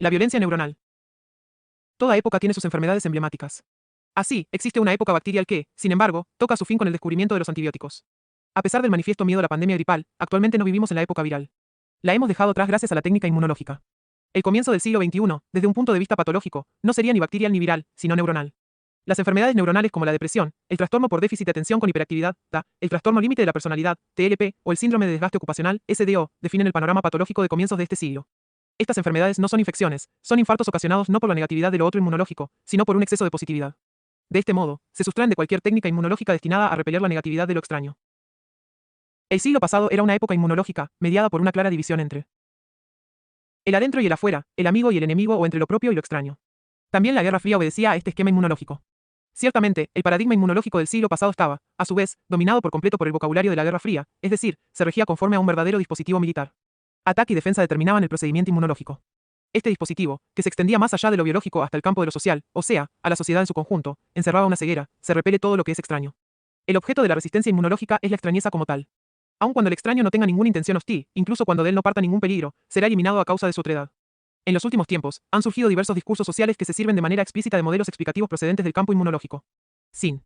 La violencia neuronal. Toda época tiene sus enfermedades emblemáticas. Así, existe una época bacterial que, sin embargo, toca su fin con el descubrimiento de los antibióticos. A pesar del manifiesto miedo a la pandemia gripal, actualmente no vivimos en la época viral. La hemos dejado atrás gracias a la técnica inmunológica. El comienzo del siglo XXI, desde un punto de vista patológico, no sería ni bacterial ni viral, sino neuronal. Las enfermedades neuronales como la depresión, el trastorno por déficit de atención con hiperactividad, TAA, el trastorno límite de la personalidad, TLP, o el síndrome de desgaste ocupacional, SDO, definen el panorama patológico de comienzos de este siglo. Estas enfermedades no son infecciones, son infartos ocasionados no por la negatividad de lo otro inmunológico, sino por un exceso de positividad. De este modo, se sustraen de cualquier técnica inmunológica destinada a repeler la negatividad de lo extraño. El siglo pasado era una época inmunológica, mediada por una clara división entre el adentro y el afuera, el amigo y el enemigo o entre lo propio y lo extraño. También la Guerra Fría obedecía a este esquema inmunológico. Ciertamente, el paradigma inmunológico del siglo pasado estaba, a su vez, dominado por completo por el vocabulario de la Guerra Fría, es decir, se regía conforme a un verdadero dispositivo militar. Ataque y defensa determinaban el procedimiento inmunológico. Este dispositivo, que se extendía más allá de lo biológico hasta el campo de lo social, o sea, a la sociedad en su conjunto, encerraba una ceguera, se repele todo lo que es extraño. El objeto de la resistencia inmunológica es la extrañeza como tal. Aun cuando el extraño no tenga ninguna intención hostil, incluso cuando de él no parta ningún peligro, será eliminado a causa de su otredad. En los últimos tiempos, han surgido diversos discursos sociales que se sirven de manera explícita de modelos explicativos procedentes del campo inmunológico. Sin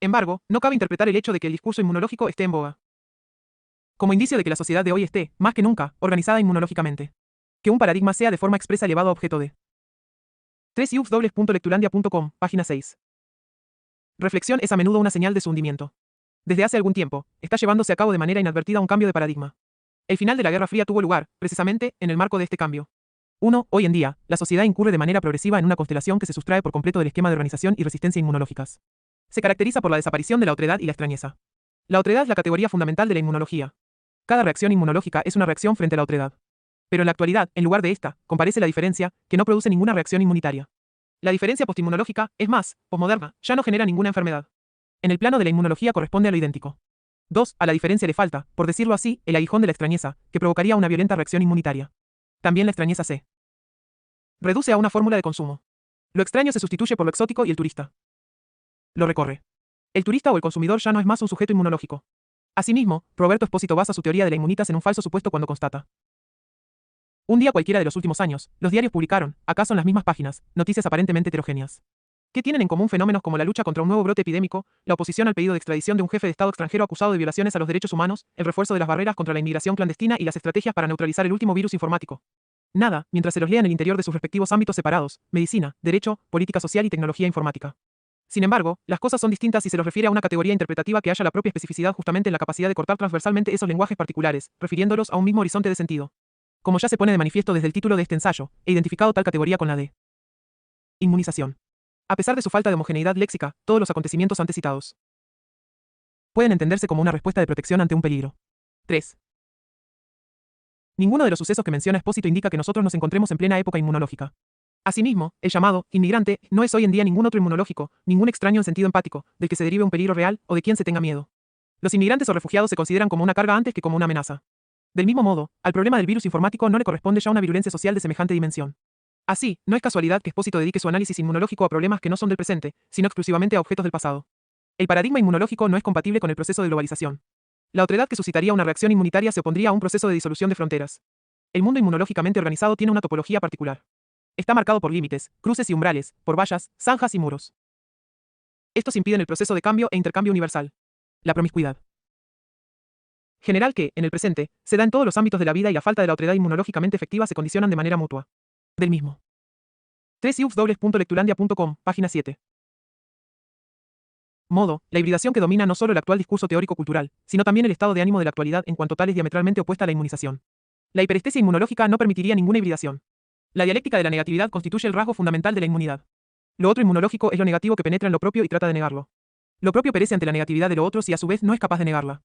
embargo, no cabe interpretar el hecho de que el discurso inmunológico esté en boga como indicio de que la sociedad de hoy esté, más que nunca, organizada inmunológicamente. Que un paradigma sea de forma expresa elevado a objeto de 3iups.lectulandia.com, página 6. Reflexión es a menudo una señal de su hundimiento. Desde hace algún tiempo, está llevándose a cabo de manera inadvertida un cambio de paradigma. El final de la Guerra Fría tuvo lugar, precisamente, en el marco de este cambio. 1. Hoy en día, la sociedad incurre de manera progresiva en una constelación que se sustrae por completo del esquema de organización y resistencia inmunológicas. Se caracteriza por la desaparición de la otredad y la extrañeza. La otredad es la categoría fundamental de la inmunología. Cada reacción inmunológica es una reacción frente a la otredad. Pero en la actualidad, en lugar de esta, comparece la diferencia, que no produce ninguna reacción inmunitaria. La diferencia postinmunológica, es más, posmoderna, ya no genera ninguna enfermedad. En el plano de la inmunología corresponde a lo idéntico. 2. A la diferencia le falta, por decirlo así, el aguijón de la extrañeza, que provocaría una violenta reacción inmunitaria. También la extrañeza se reduce a una fórmula de consumo. Lo extraño se sustituye por lo exótico y el turista lo recorre. El turista o el consumidor ya no es más un sujeto inmunológico. Asimismo, Roberto Espósito basa su teoría de la inmunitas en un falso supuesto cuando constata. Un día cualquiera de los últimos años, los diarios publicaron, acaso en las mismas páginas, noticias aparentemente heterogéneas. ¿Qué tienen en común fenómenos como la lucha contra un nuevo brote epidémico, la oposición al pedido de extradición de un jefe de Estado extranjero acusado de violaciones a los derechos humanos, el refuerzo de las barreras contra la inmigración clandestina y las estrategias para neutralizar el último virus informático? Nada, mientras se los lea en el interior de sus respectivos ámbitos separados, medicina, derecho, política social y tecnología informática. Sin embargo, las cosas son distintas si se los refiere a una categoría interpretativa que haya la propia especificidad justamente en la capacidad de cortar transversalmente esos lenguajes particulares, refiriéndolos a un mismo horizonte de sentido. Como ya se pone de manifiesto desde el título de este ensayo, he identificado tal categoría con la de inmunización. A pesar de su falta de homogeneidad léxica, todos los acontecimientos antes citados pueden entenderse como una respuesta de protección ante un peligro. 3. Ninguno de los sucesos que menciona Espósito indica que nosotros nos encontremos en plena época inmunológica. Asimismo, el llamado inmigrante no es hoy en día ningún otro inmunológico, ningún extraño en sentido empático, del que se derive un peligro real o de quien se tenga miedo. Los inmigrantes o refugiados se consideran como una carga antes que como una amenaza. Del mismo modo, al problema del virus informático no le corresponde ya una virulencia social de semejante dimensión. Así, no es casualidad que Espósito dedique su análisis inmunológico a problemas que no son del presente, sino exclusivamente a objetos del pasado. El paradigma inmunológico no es compatible con el proceso de globalización. La otredad que suscitaría una reacción inmunitaria se opondría a un proceso de disolución de fronteras. El mundo inmunológicamente organizado tiene una topología particular. Está marcado por límites, cruces y umbrales, por vallas, zanjas y muros. Estos impiden el proceso de cambio e intercambio universal. La promiscuidad general que, en el presente, se da en todos los ámbitos de la vida y la falta de la otredad inmunológicamente efectiva se condicionan de manera mutua. Del mismo. 3iups.lectulandia.com, página 7. Modo, la hibridación que domina no solo el actual discurso teórico-cultural, sino también el estado de ánimo de la actualidad en cuanto tal es diametralmente opuesta a la inmunización. La hiperestesia inmunológica no permitiría ninguna hibridación. La dialéctica de la negatividad constituye el rasgo fundamental de la inmunidad. Lo otro inmunológico es lo negativo que penetra en lo propio y trata de negarlo. Lo propio perece ante la negatividad de lo otro si a su vez no es capaz de negarla.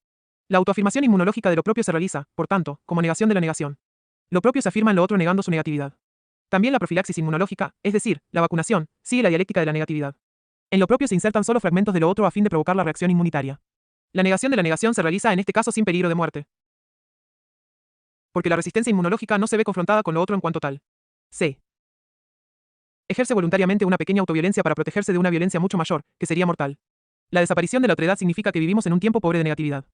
La autoafirmación inmunológica de lo propio se realiza, por tanto, como negación de la negación. Lo propio se afirma en lo otro negando su negatividad. También la profilaxis inmunológica, es decir, la vacunación, sigue la dialéctica de la negatividad. En lo propio se insertan solo fragmentos de lo otro a fin de provocar la reacción inmunitaria. La negación de la negación se realiza en este caso sin peligro de muerte. Porque la resistencia inmunológica no se ve confrontada con lo otro en cuanto tal. C. Ejerce voluntariamente una pequeña autoviolencia para protegerse de una violencia mucho mayor, que sería mortal. La desaparición de la otredad significa que vivimos en un tiempo pobre de negatividad.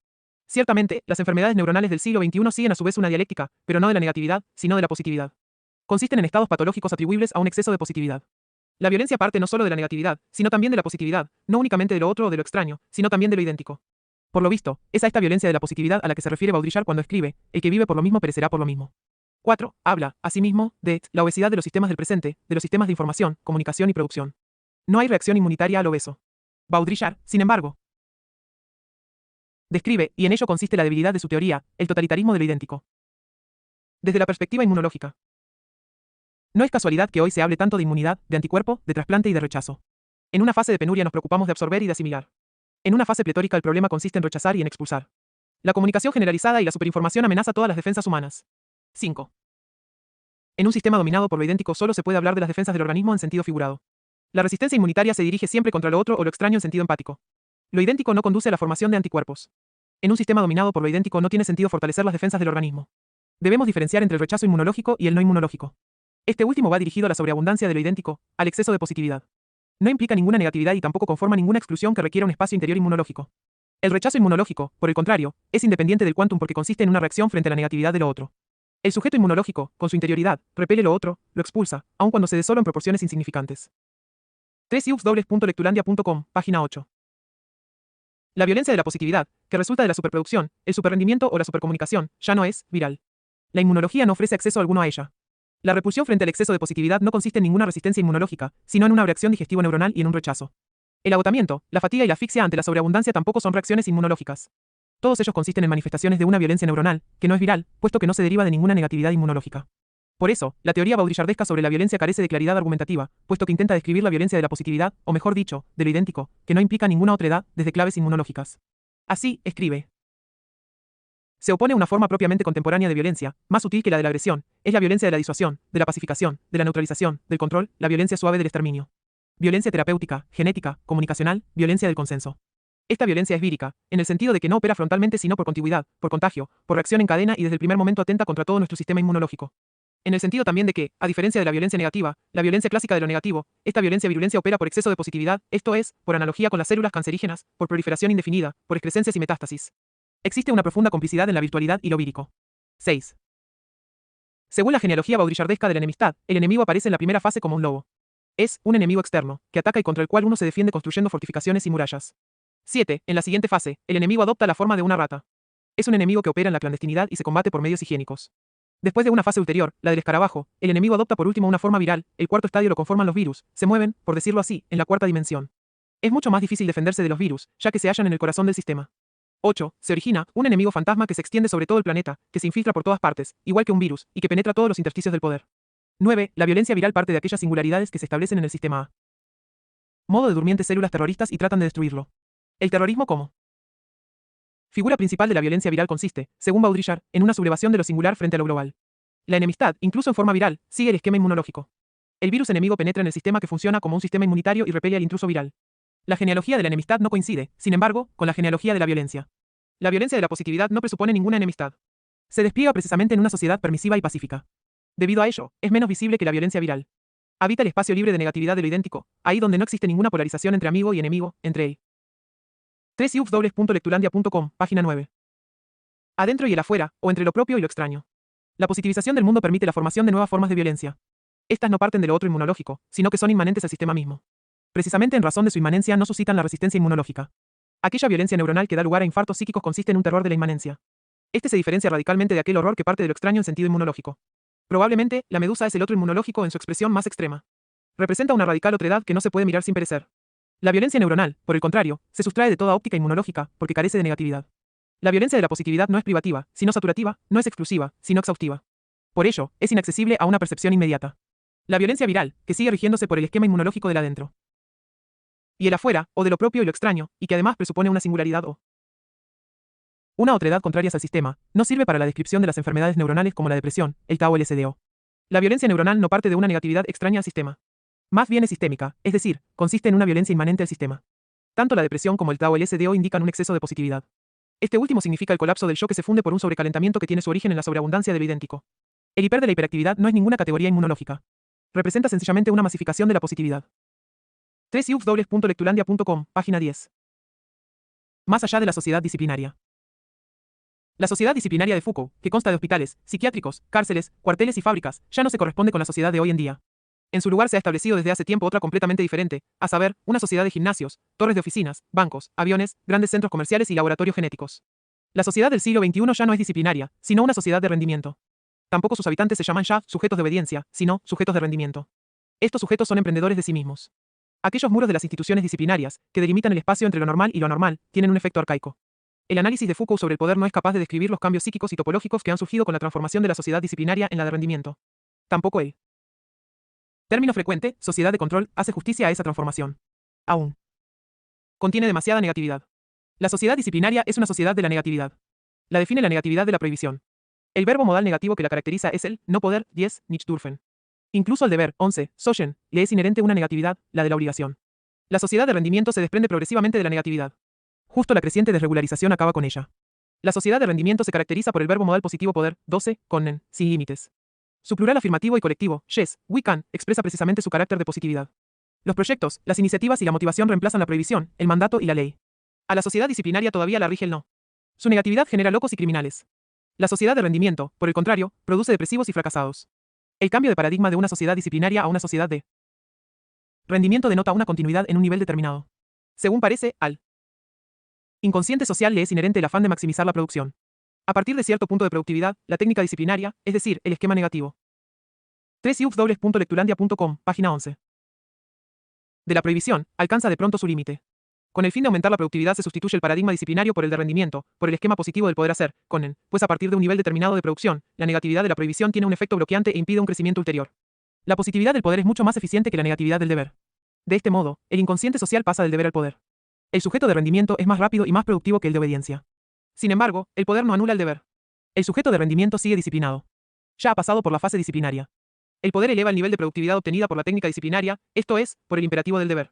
Ciertamente, las enfermedades neuronales del siglo XXI siguen a su vez una dialéctica, pero no de la negatividad, sino de la positividad. Consisten en estados patológicos atribuibles a un exceso de positividad. La violencia parte no solo de la negatividad, sino también de la positividad, no únicamente de lo otro o de lo extraño, sino también de lo idéntico. Por lo visto, es a esta violencia de la positividad a la que se refiere Baudrillard cuando escribe, el que vive por lo mismo perecerá por lo mismo. 4. Habla, asimismo, de la obesidad de los sistemas del presente, de los sistemas de información, comunicación y producción. No hay reacción inmunitaria al obeso. Baudrillard, sin embargo, describe, y en ello consiste la debilidad de su teoría, el totalitarismo de lo idéntico. Desde la perspectiva inmunológica. No es casualidad que hoy se hable tanto de inmunidad, de anticuerpo, de trasplante y de rechazo. En una fase de penuria nos preocupamos de absorber y de asimilar. En una fase pletórica el problema consiste en rechazar y en expulsar. La comunicación generalizada y la superinformación amenaza todas las defensas humanas. 5. En un sistema dominado por lo idéntico solo se puede hablar de las defensas del organismo en sentido figurado. La resistencia inmunitaria se dirige siempre contra lo otro o lo extraño en sentido empático. Lo idéntico no conduce a la formación de anticuerpos. En un sistema dominado por lo idéntico no tiene sentido fortalecer las defensas del organismo. Debemos diferenciar entre el rechazo inmunológico y el no inmunológico. Este último va dirigido a la sobreabundancia de lo idéntico, al exceso de positividad. No implica ninguna negatividad y tampoco conforma ninguna exclusión que requiera un espacio interior inmunológico. El rechazo inmunológico, por el contrario, es independiente del quantum porque consiste en una reacción frente a la negatividad de lo otro. El sujeto inmunológico, con su interioridad, repele lo otro, lo expulsa, aun cuando se dé solo en proporciones insignificantes. 3iux.lectulandia.com, página 8. La violencia de la positividad, que resulta de la superproducción, el superrendimiento o la supercomunicación, ya no es viral. La inmunología no ofrece acceso alguno a ella. La repulsión frente al exceso de positividad no consiste en ninguna resistencia inmunológica, sino en una reacción digestivo-neuronal y en un rechazo. El agotamiento, la fatiga y la asfixia ante la sobreabundancia tampoco son reacciones inmunológicas. Todos ellos consisten en manifestaciones de una violencia neuronal, que no es viral, puesto que no se deriva de ninguna negatividad inmunológica. Por eso, la teoría baudrillardesca sobre la violencia carece de claridad argumentativa, puesto que intenta describir la violencia de la positividad, o mejor dicho, de lo idéntico, que no implica ninguna otra edad, desde claves inmunológicas. Así, escribe. Se opone a una forma propiamente contemporánea de violencia, más sutil que la de la agresión, es la violencia de la disuasión, de la pacificación, de la neutralización, del control, la violencia suave del exterminio. Violencia terapéutica, genética, comunicacional, violencia del consenso. Esta violencia es vírica, en el sentido de que no opera frontalmente sino por contigüidad, por contagio, por reacción en cadena y desde el primer momento atenta contra todo nuestro sistema inmunológico. En el sentido también de que, a diferencia de la violencia negativa, la violencia clásica de lo negativo, esta violencia opera por exceso de positividad, esto es, por analogía con las células cancerígenas, por proliferación indefinida, por excrescencias y metástasis. Existe una profunda complicidad en la virtualidad y lo vírico. 6. Según la genealogía baudrillardesca de la enemistad, el enemigo aparece en la primera fase como un lobo. Es un enemigo externo, que ataca y contra el cual uno se defiende construyendo fortificaciones y murallas. 7. En la siguiente fase, el enemigo adopta la forma de una rata. Es un enemigo que opera en la clandestinidad y se combate por medios higiénicos. Después de una fase ulterior, la del escarabajo, el enemigo adopta por último una forma viral, el cuarto estadio lo conforman los virus, se mueven, por decirlo así, en la cuarta dimensión. Es mucho más difícil defenderse de los virus, ya que se hallan en el corazón del sistema. 8. Se origina un enemigo fantasma que se extiende sobre todo el planeta, que se infiltra por todas partes, igual que un virus, y que penetra todos los intersticios del poder. 9. La violencia viral parte de aquellas singularidades que se establecen en el sistema A. Modo de durmientes células terroristas y tratan de destruirlo. El terrorismo como figura principal de la violencia viral consiste, según Baudrillard, en una sublevación de lo singular frente a lo global. La enemistad, incluso en forma viral, sigue el esquema inmunológico. El virus enemigo penetra en el sistema que funciona como un sistema inmunitario y repele al intruso viral. La genealogía de la enemistad no coincide, sin embargo, con la genealogía de la violencia. La violencia de la positividad no presupone ninguna enemistad. Se despliega precisamente en una sociedad permisiva y pacífica. Debido a ello, es menos visible que la violencia viral. Habita el espacio libre de negatividad de lo idéntico, ahí donde no existe ninguna polarización entre amigo y enemigo, entre él. 3iux.lectulandia.com, página 9. Adentro y el afuera, o entre lo propio y lo extraño. La positivización del mundo permite la formación de nuevas formas de violencia. Estas no parten de lo otro inmunológico, sino que son inmanentes al sistema mismo. Precisamente en razón de su inmanencia no suscitan la resistencia inmunológica. Aquella violencia neuronal que da lugar a infartos psíquicos consiste en un terror de la inmanencia. Este se diferencia radicalmente de aquel horror que parte de lo extraño en sentido inmunológico. Probablemente, la medusa es el otro inmunológico en su expresión más extrema. Representa una radical otredad que no se puede mirar sin perecer. La violencia neuronal, por el contrario, se sustrae de toda óptica inmunológica, porque carece de negatividad. La violencia de la positividad no es privativa, sino saturativa, no es exclusiva, sino exhaustiva. Por ello, es inaccesible a una percepción inmediata. La violencia viral, que sigue rigiéndose por el esquema inmunológico del adentro. Y el afuera, o de lo propio y lo extraño, y que además presupone una singularidad o una otredad contrarias al sistema, no sirve para la descripción de las enfermedades neuronales como la depresión, el TAO o el SDO. La violencia neuronal no parte de una negatividad extraña al sistema. Más bien es sistémica, es decir, consiste en una violencia inmanente al sistema. Tanto la depresión como el TAO o el SDO indican un exceso de positividad. Este último significa el colapso del yo que se funde por un sobrecalentamiento que tiene su origen en la sobreabundancia de lo idéntico. El hiper de la hiperactividad no es ninguna categoría inmunológica. Representa sencillamente una masificación de la positividad. 3iux.lectulandia.com, página 10. Más allá de la sociedad disciplinaria. La sociedad disciplinaria de Foucault, que consta de hospitales, psiquiátricos, cárceles, cuarteles y fábricas, ya no se corresponde con la sociedad de hoy en día. En su lugar se ha establecido desde hace tiempo otra completamente diferente, a saber, una sociedad de gimnasios, torres de oficinas, bancos, aviones, grandes centros comerciales y laboratorios genéticos. La sociedad del siglo XXI ya no es disciplinaria, sino una sociedad de rendimiento. Tampoco sus habitantes se llaman ya sujetos de obediencia, sino sujetos de rendimiento. Estos sujetos son emprendedores de sí mismos. Aquellos muros de las instituciones disciplinarias, que delimitan el espacio entre lo normal y lo anormal, tienen un efecto arcaico. El análisis de Foucault sobre el poder no es capaz de describir los cambios psíquicos y topológicos que han surgido con la transformación de la sociedad disciplinaria en la de rendimiento. Tampoco el término frecuente, sociedad de control, hace justicia a esa transformación. Aún contiene demasiada negatividad. La sociedad disciplinaria es una sociedad de la negatividad. La define la negatividad de la prohibición. El verbo modal negativo que la caracteriza es el no poder, 10, nicht dürfen. Incluso al deber, 11, sollen, le es inherente una negatividad, la de la obligación. La sociedad de rendimiento se desprende progresivamente de la negatividad. Justo la creciente desregularización acaba con ella. La sociedad de rendimiento se caracteriza por el verbo modal positivo poder, 12, können, sin límites. Su plural afirmativo y colectivo, yes, we can, expresa precisamente su carácter de positividad. Los proyectos, las iniciativas y la motivación reemplazan la prohibición, el mandato y la ley. A la sociedad disciplinaria todavía la rige el no. Su negatividad genera locos y criminales. La sociedad de rendimiento, por el contrario, produce depresivos y fracasados. El cambio de paradigma de una sociedad disciplinaria a una sociedad de rendimiento denota una continuidad en un nivel determinado. Según parece, al inconsciente social le es inherente el afán de maximizar la producción. A partir de cierto punto de productividad, la técnica disciplinaria, es decir, el esquema negativo. 3ux.lectulandia.com, página 11. De la prohibición, alcanza de pronto su límite. Con el fin de aumentar la productividad se sustituye el paradigma disciplinario por el de rendimiento, por el esquema positivo del poder hacer, con pues a partir de un nivel determinado de producción, la negatividad de la prohibición tiene un efecto bloqueante e impide un crecimiento ulterior. La positividad del poder es mucho más eficiente que la negatividad del deber. De este modo, el inconsciente social pasa del deber al poder. El sujeto de rendimiento es más rápido y más productivo que el de obediencia. Sin embargo, el poder no anula el deber. El sujeto de rendimiento sigue disciplinado. Ya ha pasado por la fase disciplinaria. El poder eleva el nivel de productividad obtenida por la técnica disciplinaria, esto es, por el imperativo del deber.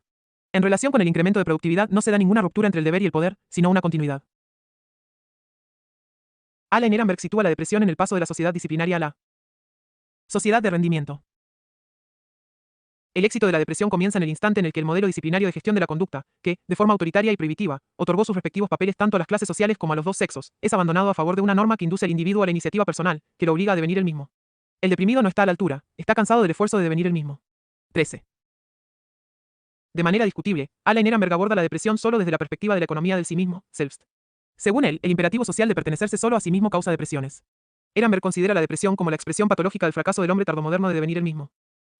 En relación con el incremento de productividad no se da ninguna ruptura entre el deber y el poder, sino una continuidad. Alan Ehrenberg sitúa la depresión en el paso de la sociedad disciplinaria a la sociedad de rendimiento. El éxito de la depresión comienza en el instante en el que el modelo disciplinario de gestión de la conducta, que, de forma autoritaria y prohibitiva, otorgó sus respectivos papeles tanto a las clases sociales como a los dos sexos, es abandonado a favor de una norma que induce al individuo a la iniciativa personal, que lo obliga a devenir el mismo. El deprimido no está a la altura, está cansado del esfuerzo de devenir el mismo. 13. De manera discutible, Alan Ehrenberg aborda la depresión solo desde la perspectiva de la economía del sí mismo, selbst. Según él, el imperativo social de pertenecerse solo a sí mismo causa depresiones. Ehrenberg considera la depresión como la expresión patológica del fracaso del hombre tardomoderno de devenir el mismo.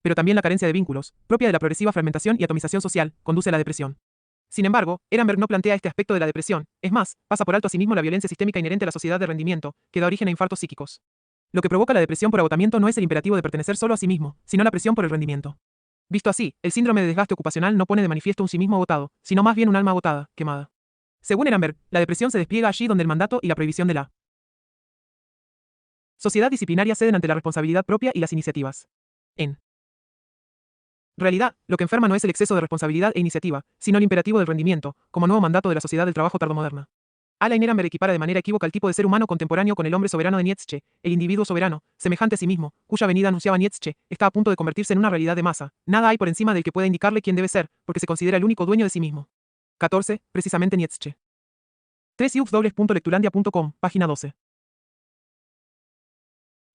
Pero también la carencia de vínculos, propia de la progresiva fragmentación y atomización social, conduce a la depresión. Sin embargo, Ehrenberg no plantea este aspecto de la depresión, es más, pasa por alto a sí mismo la violencia sistémica inherente a la sociedad de rendimiento, que da origen a infartos psíquicos. Lo que provoca la depresión por agotamiento no es el imperativo de pertenecer solo a sí mismo, sino la presión por el rendimiento. Visto así, el síndrome de desgaste ocupacional no pone de manifiesto un sí mismo agotado, sino más bien un alma agotada, quemada. Según Ehrenberg, la depresión se despliega allí donde el mandato y la prohibición de la sociedad disciplinaria ceden ante la responsabilidad propia y las iniciativas. En realidad, lo que enferma no es el exceso de responsabilidad e iniciativa, sino el imperativo del rendimiento, como nuevo mandato de la sociedad del trabajo tardomoderna. Alan Ehrenberg equipara de manera equívoca el tipo de ser humano contemporáneo con el hombre soberano de Nietzsche, el individuo soberano, semejante a sí mismo, cuya venida anunciaba Nietzsche, está a punto de convertirse en una realidad de masa. Nada hay por encima del que pueda indicarle quién debe ser, porque se considera el único dueño de sí mismo. 14. Precisamente Nietzsche. 3ux.lectulandia.com, página 12.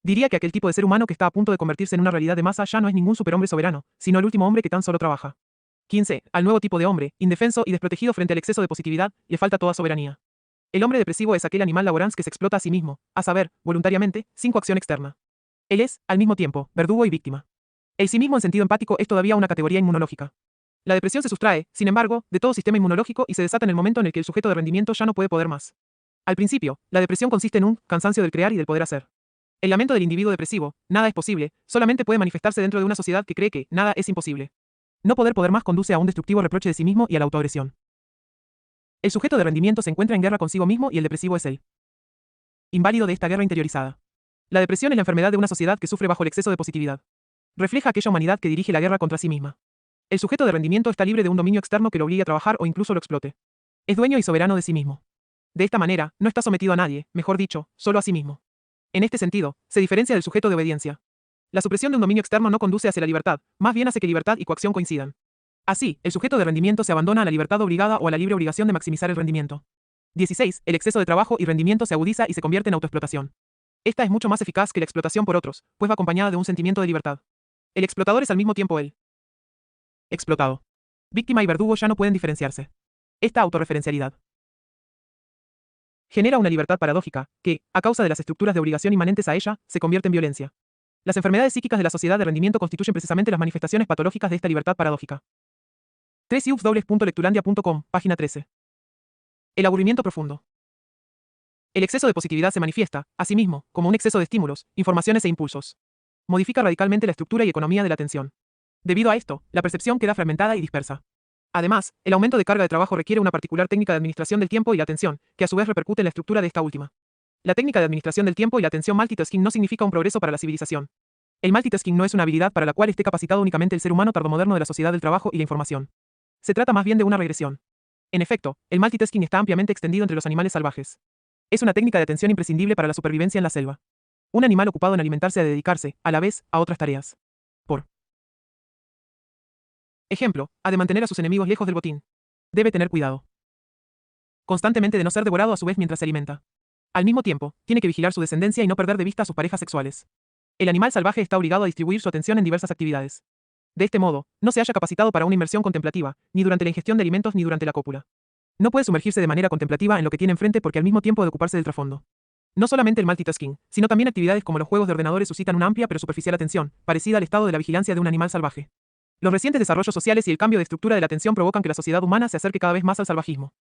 Diría que aquel tipo de ser humano que está a punto de convertirse en una realidad de masa ya no es ningún superhombre soberano, sino el último hombre que tan solo trabaja. 15. Al nuevo tipo de hombre, indefenso y desprotegido frente al exceso de positividad, le falta toda soberanía. El hombre depresivo es aquel animal laborans que se explota a sí mismo, a saber, voluntariamente, sin coacción externa. Él es, al mismo tiempo, verdugo y víctima. El sí mismo en sentido empático es todavía una categoría inmunológica. La depresión se sustrae, sin embargo, de todo sistema inmunológico y se desata en el momento en el que el sujeto de rendimiento ya no puede poder más. Al principio, la depresión consiste en un cansancio del crear y del poder hacer. El lamento del individuo depresivo, nada es posible, solamente puede manifestarse dentro de una sociedad que cree que nada es imposible. No poder más conduce a un destructivo reproche de sí mismo y a la autoagresión. El sujeto de rendimiento se encuentra en guerra consigo mismo y el depresivo es él. Inválido de esta guerra interiorizada. La depresión es la enfermedad de una sociedad que sufre bajo el exceso de positividad. Refleja aquella humanidad que dirige la guerra contra sí misma. El sujeto de rendimiento está libre de un dominio externo que lo obligue a trabajar o incluso lo explote. Es dueño y soberano de sí mismo. De esta manera, no está sometido a nadie, mejor dicho, solo a sí mismo. En este sentido, se diferencia del sujeto de obediencia. La supresión de un dominio externo no conduce hacia la libertad, más bien hace que libertad y coacción coincidan. Así, el sujeto de rendimiento se abandona a la libertad obligada o a la libre obligación de maximizar el rendimiento. 16. El exceso de trabajo y rendimiento se agudiza y se convierte en autoexplotación. Esta es mucho más eficaz que la explotación por otros, pues va acompañada de un sentimiento de libertad. El explotador es al mismo tiempo el explotado. Víctima y verdugo ya no pueden diferenciarse. Esta autorreferencialidad genera una libertad paradójica, que, a causa de las estructuras de obligación inmanentes a ella, se convierte en violencia. Las enfermedades psíquicas de la sociedad de rendimiento constituyen precisamente las manifestaciones patológicas de esta libertad paradójica. 3iups.lectulandia.com, página 13. El aburrimiento profundo. El exceso de positividad se manifiesta, asimismo, como un exceso de estímulos, informaciones e impulsos. Modifica radicalmente la estructura y economía de la atención. Debido a esto, la percepción queda fragmentada y dispersa. Además, el aumento de carga de trabajo requiere una particular técnica de administración del tiempo y la atención, que a su vez repercute en la estructura de esta última. La técnica de administración del tiempo y la atención multitasking no significa un progreso para la civilización. El multitasking no es una habilidad para la cual esté capacitado únicamente el ser humano tardomoderno de la sociedad del trabajo y la información. Se trata más bien de una regresión. En efecto, el multitasking está ampliamente extendido entre los animales salvajes. Es una técnica de atención imprescindible para la supervivencia en la selva. Un animal ocupado en alimentarse ha de dedicarse, a la vez, a otras tareas. Por ejemplo, ha de mantener a sus enemigos lejos del botín. Debe tener cuidado constantemente de no ser devorado a su vez mientras se alimenta. Al mismo tiempo, tiene que vigilar su descendencia y no perder de vista a sus parejas sexuales. El animal salvaje está obligado a distribuir su atención en diversas actividades. De este modo, no se halla capacitado para una inmersión contemplativa, ni durante la ingestión de alimentos ni durante la cópula. No puede sumergirse de manera contemplativa en lo que tiene enfrente porque al mismo tiempo ha de ocuparse del trasfondo. No solamente el multitasking, sino también actividades como los juegos de ordenadores suscitan una amplia pero superficial atención, parecida al estado de la vigilancia de un animal salvaje. Los recientes desarrollos sociales y el cambio de estructura de la atención provocan que la sociedad humana se acerque cada vez más al salvajismo.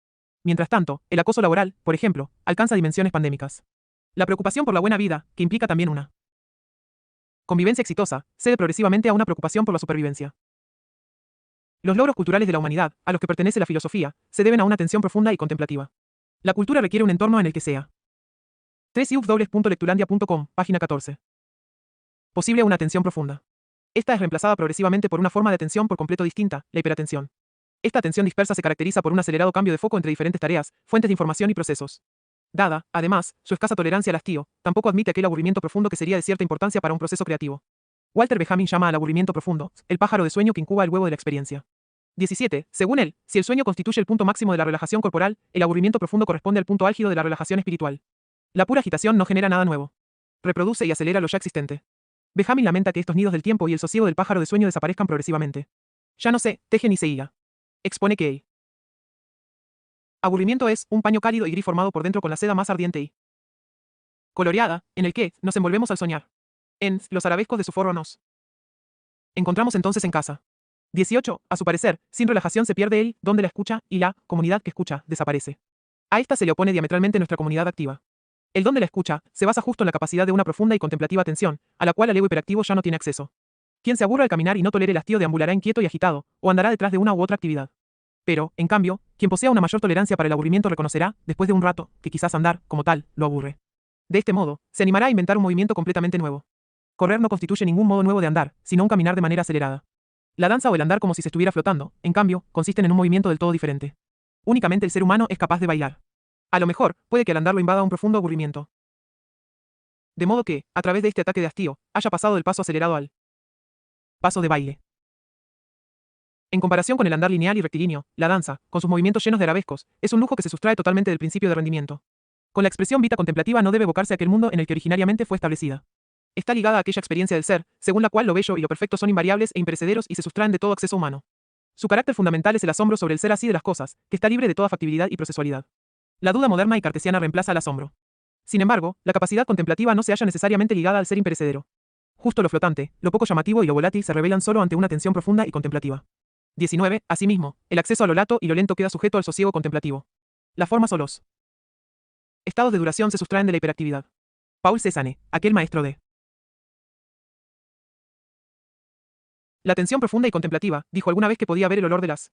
Mientras tanto, el acoso laboral, por ejemplo, alcanza dimensiones pandémicas. La preocupación por la buena vida, que implica también una convivencia exitosa, cede progresivamente a una preocupación por la supervivencia. Los logros culturales de la humanidad, a los que pertenece la filosofía, se deben a una atención profunda y contemplativa. La cultura requiere un entorno en el que sea. 3iups.lectulandia.com, página 14. Posible una atención profunda. Esta es reemplazada progresivamente por una forma de atención por completo distinta, la hiperatención. Esta atención dispersa se caracteriza por un acelerado cambio de foco entre diferentes tareas, fuentes de información y procesos. Dada, además, su escasa tolerancia al hastío, tampoco admite aquel aburrimiento profundo que sería de cierta importancia para un proceso creativo. Walter Benjamin llama al aburrimiento profundo, el pájaro de sueño que incuba el huevo de la experiencia. 17. Según él, si el sueño constituye el punto máximo de la relajación corporal, el aburrimiento profundo corresponde al punto álgido de la relajación espiritual. La pura agitación no genera nada nuevo. Reproduce y acelera lo ya existente. Benjamin lamenta que estos nidos del tiempo y el sosiego del pájaro de sueño desaparezcan progresivamente. Ya no se teje ni se hila. Expone que el aburrimiento es un paño cálido y gris formado por dentro con la seda más ardiente y coloreada, en el que nos envolvemos al soñar. En los arabescos de su forro nos encontramos entonces en casa. 18. A su parecer, sin relajación se pierde el don de la escucha y la comunidad que escucha desaparece. A esta se le opone diametralmente nuestra comunidad activa. El don de la escucha se basa justo en la capacidad de una profunda y contemplativa atención, a la cual el ego hiperactivo ya no tiene acceso. Quien se aburra al caminar y no tolere el hastío deambulará inquieto y agitado, o andará detrás de una u otra actividad. Pero, en cambio, quien posea una mayor tolerancia para el aburrimiento reconocerá, después de un rato, que quizás andar, como tal, lo aburre. De este modo, se animará a inventar un movimiento completamente nuevo. Correr no constituye ningún modo nuevo de andar, sino un caminar de manera acelerada. La danza o el andar como si se estuviera flotando, en cambio, consisten en un movimiento del todo diferente. Únicamente el ser humano es capaz de bailar. A lo mejor, puede que al andar lo invada un profundo aburrimiento. De modo que, a través de este ataque de hastío, haya pasado del paso acelerado al paso de baile. En comparación con el andar lineal y rectilíneo, la danza, con sus movimientos llenos de arabescos, es un lujo que se sustrae totalmente del principio de rendimiento. Con la expresión vita contemplativa no debe evocarse aquel mundo en el que originariamente fue establecida. Está ligada a aquella experiencia del ser, según la cual lo bello y lo perfecto son invariables e imperecederos y se sustraen de todo acceso humano. Su carácter fundamental es el asombro sobre el ser así de las cosas, que está libre de toda factibilidad y procesualidad. La duda moderna y cartesiana reemplaza al asombro. Sin embargo, la capacidad contemplativa no se halla necesariamente ligada al ser imperecedero. Justo lo flotante, lo poco llamativo y lo volátil se revelan solo ante una atención profunda y contemplativa. 19. Asimismo, el acceso a lo lato y lo lento queda sujeto al sosiego contemplativo. Las formas o los estados de duración se sustraen de la hiperactividad. Paul Cézanne, aquel maestro de la atención profunda y contemplativa, dijo alguna vez que podía ver el olor de las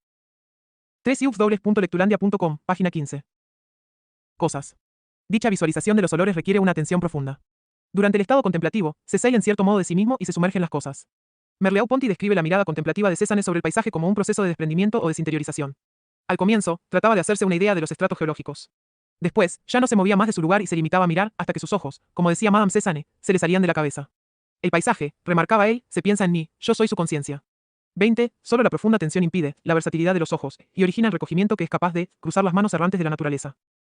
3iups.lectulandia.com, página 15. Cosas. Dicha visualización de los olores requiere una atención profunda. Durante el estado contemplativo, se sale en cierto modo de sí mismo y se sumerge en las cosas. Merleau-Ponty describe la mirada contemplativa de Cézanne sobre el paisaje como un proceso de desprendimiento o desinteriorización. Al comienzo, trataba de hacerse una idea de los estratos geológicos. Después, ya no se movía más de su lugar y se limitaba a mirar hasta que sus ojos, como decía Madame Cézanne, se le salían de la cabeza. El paisaje, remarcaba él, se piensa en mí, yo soy su conciencia. 20. Solo la profunda atención impide la versatilidad de los ojos y origina el recogimiento que es capaz de cruzar las manos errantes de la naturaleza.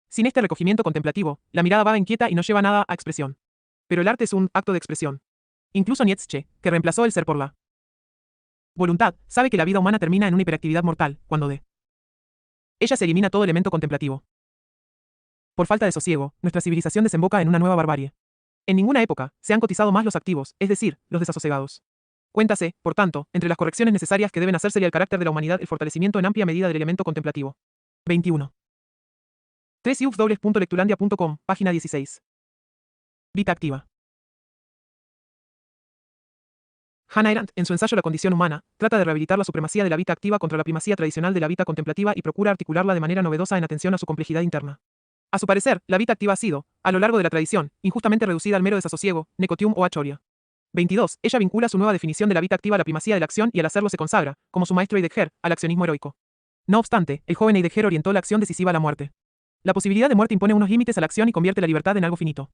Sin este recogimiento contemplativo, la mirada vaga inquieta y no lleva nada a expresión. Pero el arte es un acto de expresión. Incluso Nietzsche, que reemplazó el ser por la voluntad, sabe que la vida humana termina en una hiperactividad mortal, cuando de ella se elimina todo elemento contemplativo. Por falta de sosiego, nuestra civilización desemboca en una nueva barbarie. En ninguna época se han cotizado más los activos, es decir, los desasosegados. Cuéntase, por tanto, entre las correcciones necesarias que deben hacérsele al carácter de la humanidad el fortalecimiento en amplia medida del elemento contemplativo. 21. www.lectulandia.com, página 16. Vida activa. Hannah Arendt, en su ensayo La condición humana, trata de rehabilitar la supremacía de la vida activa contra la primacía tradicional de la vida contemplativa y procura articularla de manera novedosa en atención a su complejidad interna. A su parecer, la vida activa ha sido, a lo largo de la tradición, injustamente reducida al mero desasosiego, necotium o achoria. 22. Ella vincula su nueva definición de la vida activa a la primacía de la acción y al hacerlo se consagra, como su maestro Heidegger, al accionismo heroico. No obstante, el joven Heidegger orientó la acción decisiva a la muerte. La posibilidad de muerte impone unos límites a la acción y convierte la libertad en algo finito.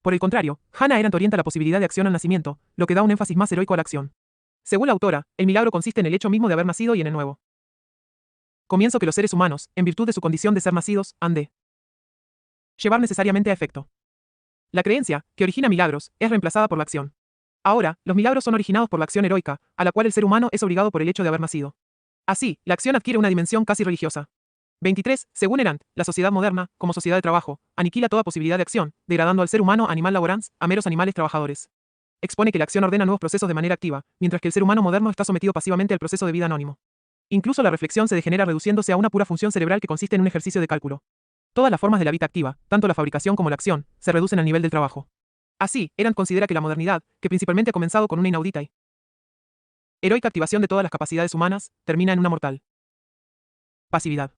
Por el contrario, Hannah Arendt orienta la posibilidad de acción al nacimiento, lo que da un énfasis más heroico a la acción. Según la autora, el milagro consiste en el hecho mismo de haber nacido y en el nuevo comienzo que los seres humanos, en virtud de su condición de ser nacidos, han de llevar necesariamente a efecto. La creencia, que origina milagros, es reemplazada por la acción. Ahora, los milagros son originados por la acción heroica, a la cual el ser humano es obligado por el hecho de haber nacido. Así, la acción adquiere una dimensión casi religiosa. 23. Según Arendt, la sociedad moderna, como sociedad de trabajo, aniquila toda posibilidad de acción, degradando al ser humano animal laborans, a meros animales trabajadores. Expone que la acción ordena nuevos procesos de manera activa, mientras que el ser humano moderno está sometido pasivamente al proceso de vida anónimo. Incluso la reflexión se degenera reduciéndose a una pura función cerebral que consiste en un ejercicio de cálculo. Todas las formas de la vida activa, tanto la fabricación como la acción, se reducen al nivel del trabajo. Así, Arendt considera que la modernidad, que principalmente ha comenzado con una inaudita y heroica activación de todas las capacidades humanas, termina en una mortal pasividad.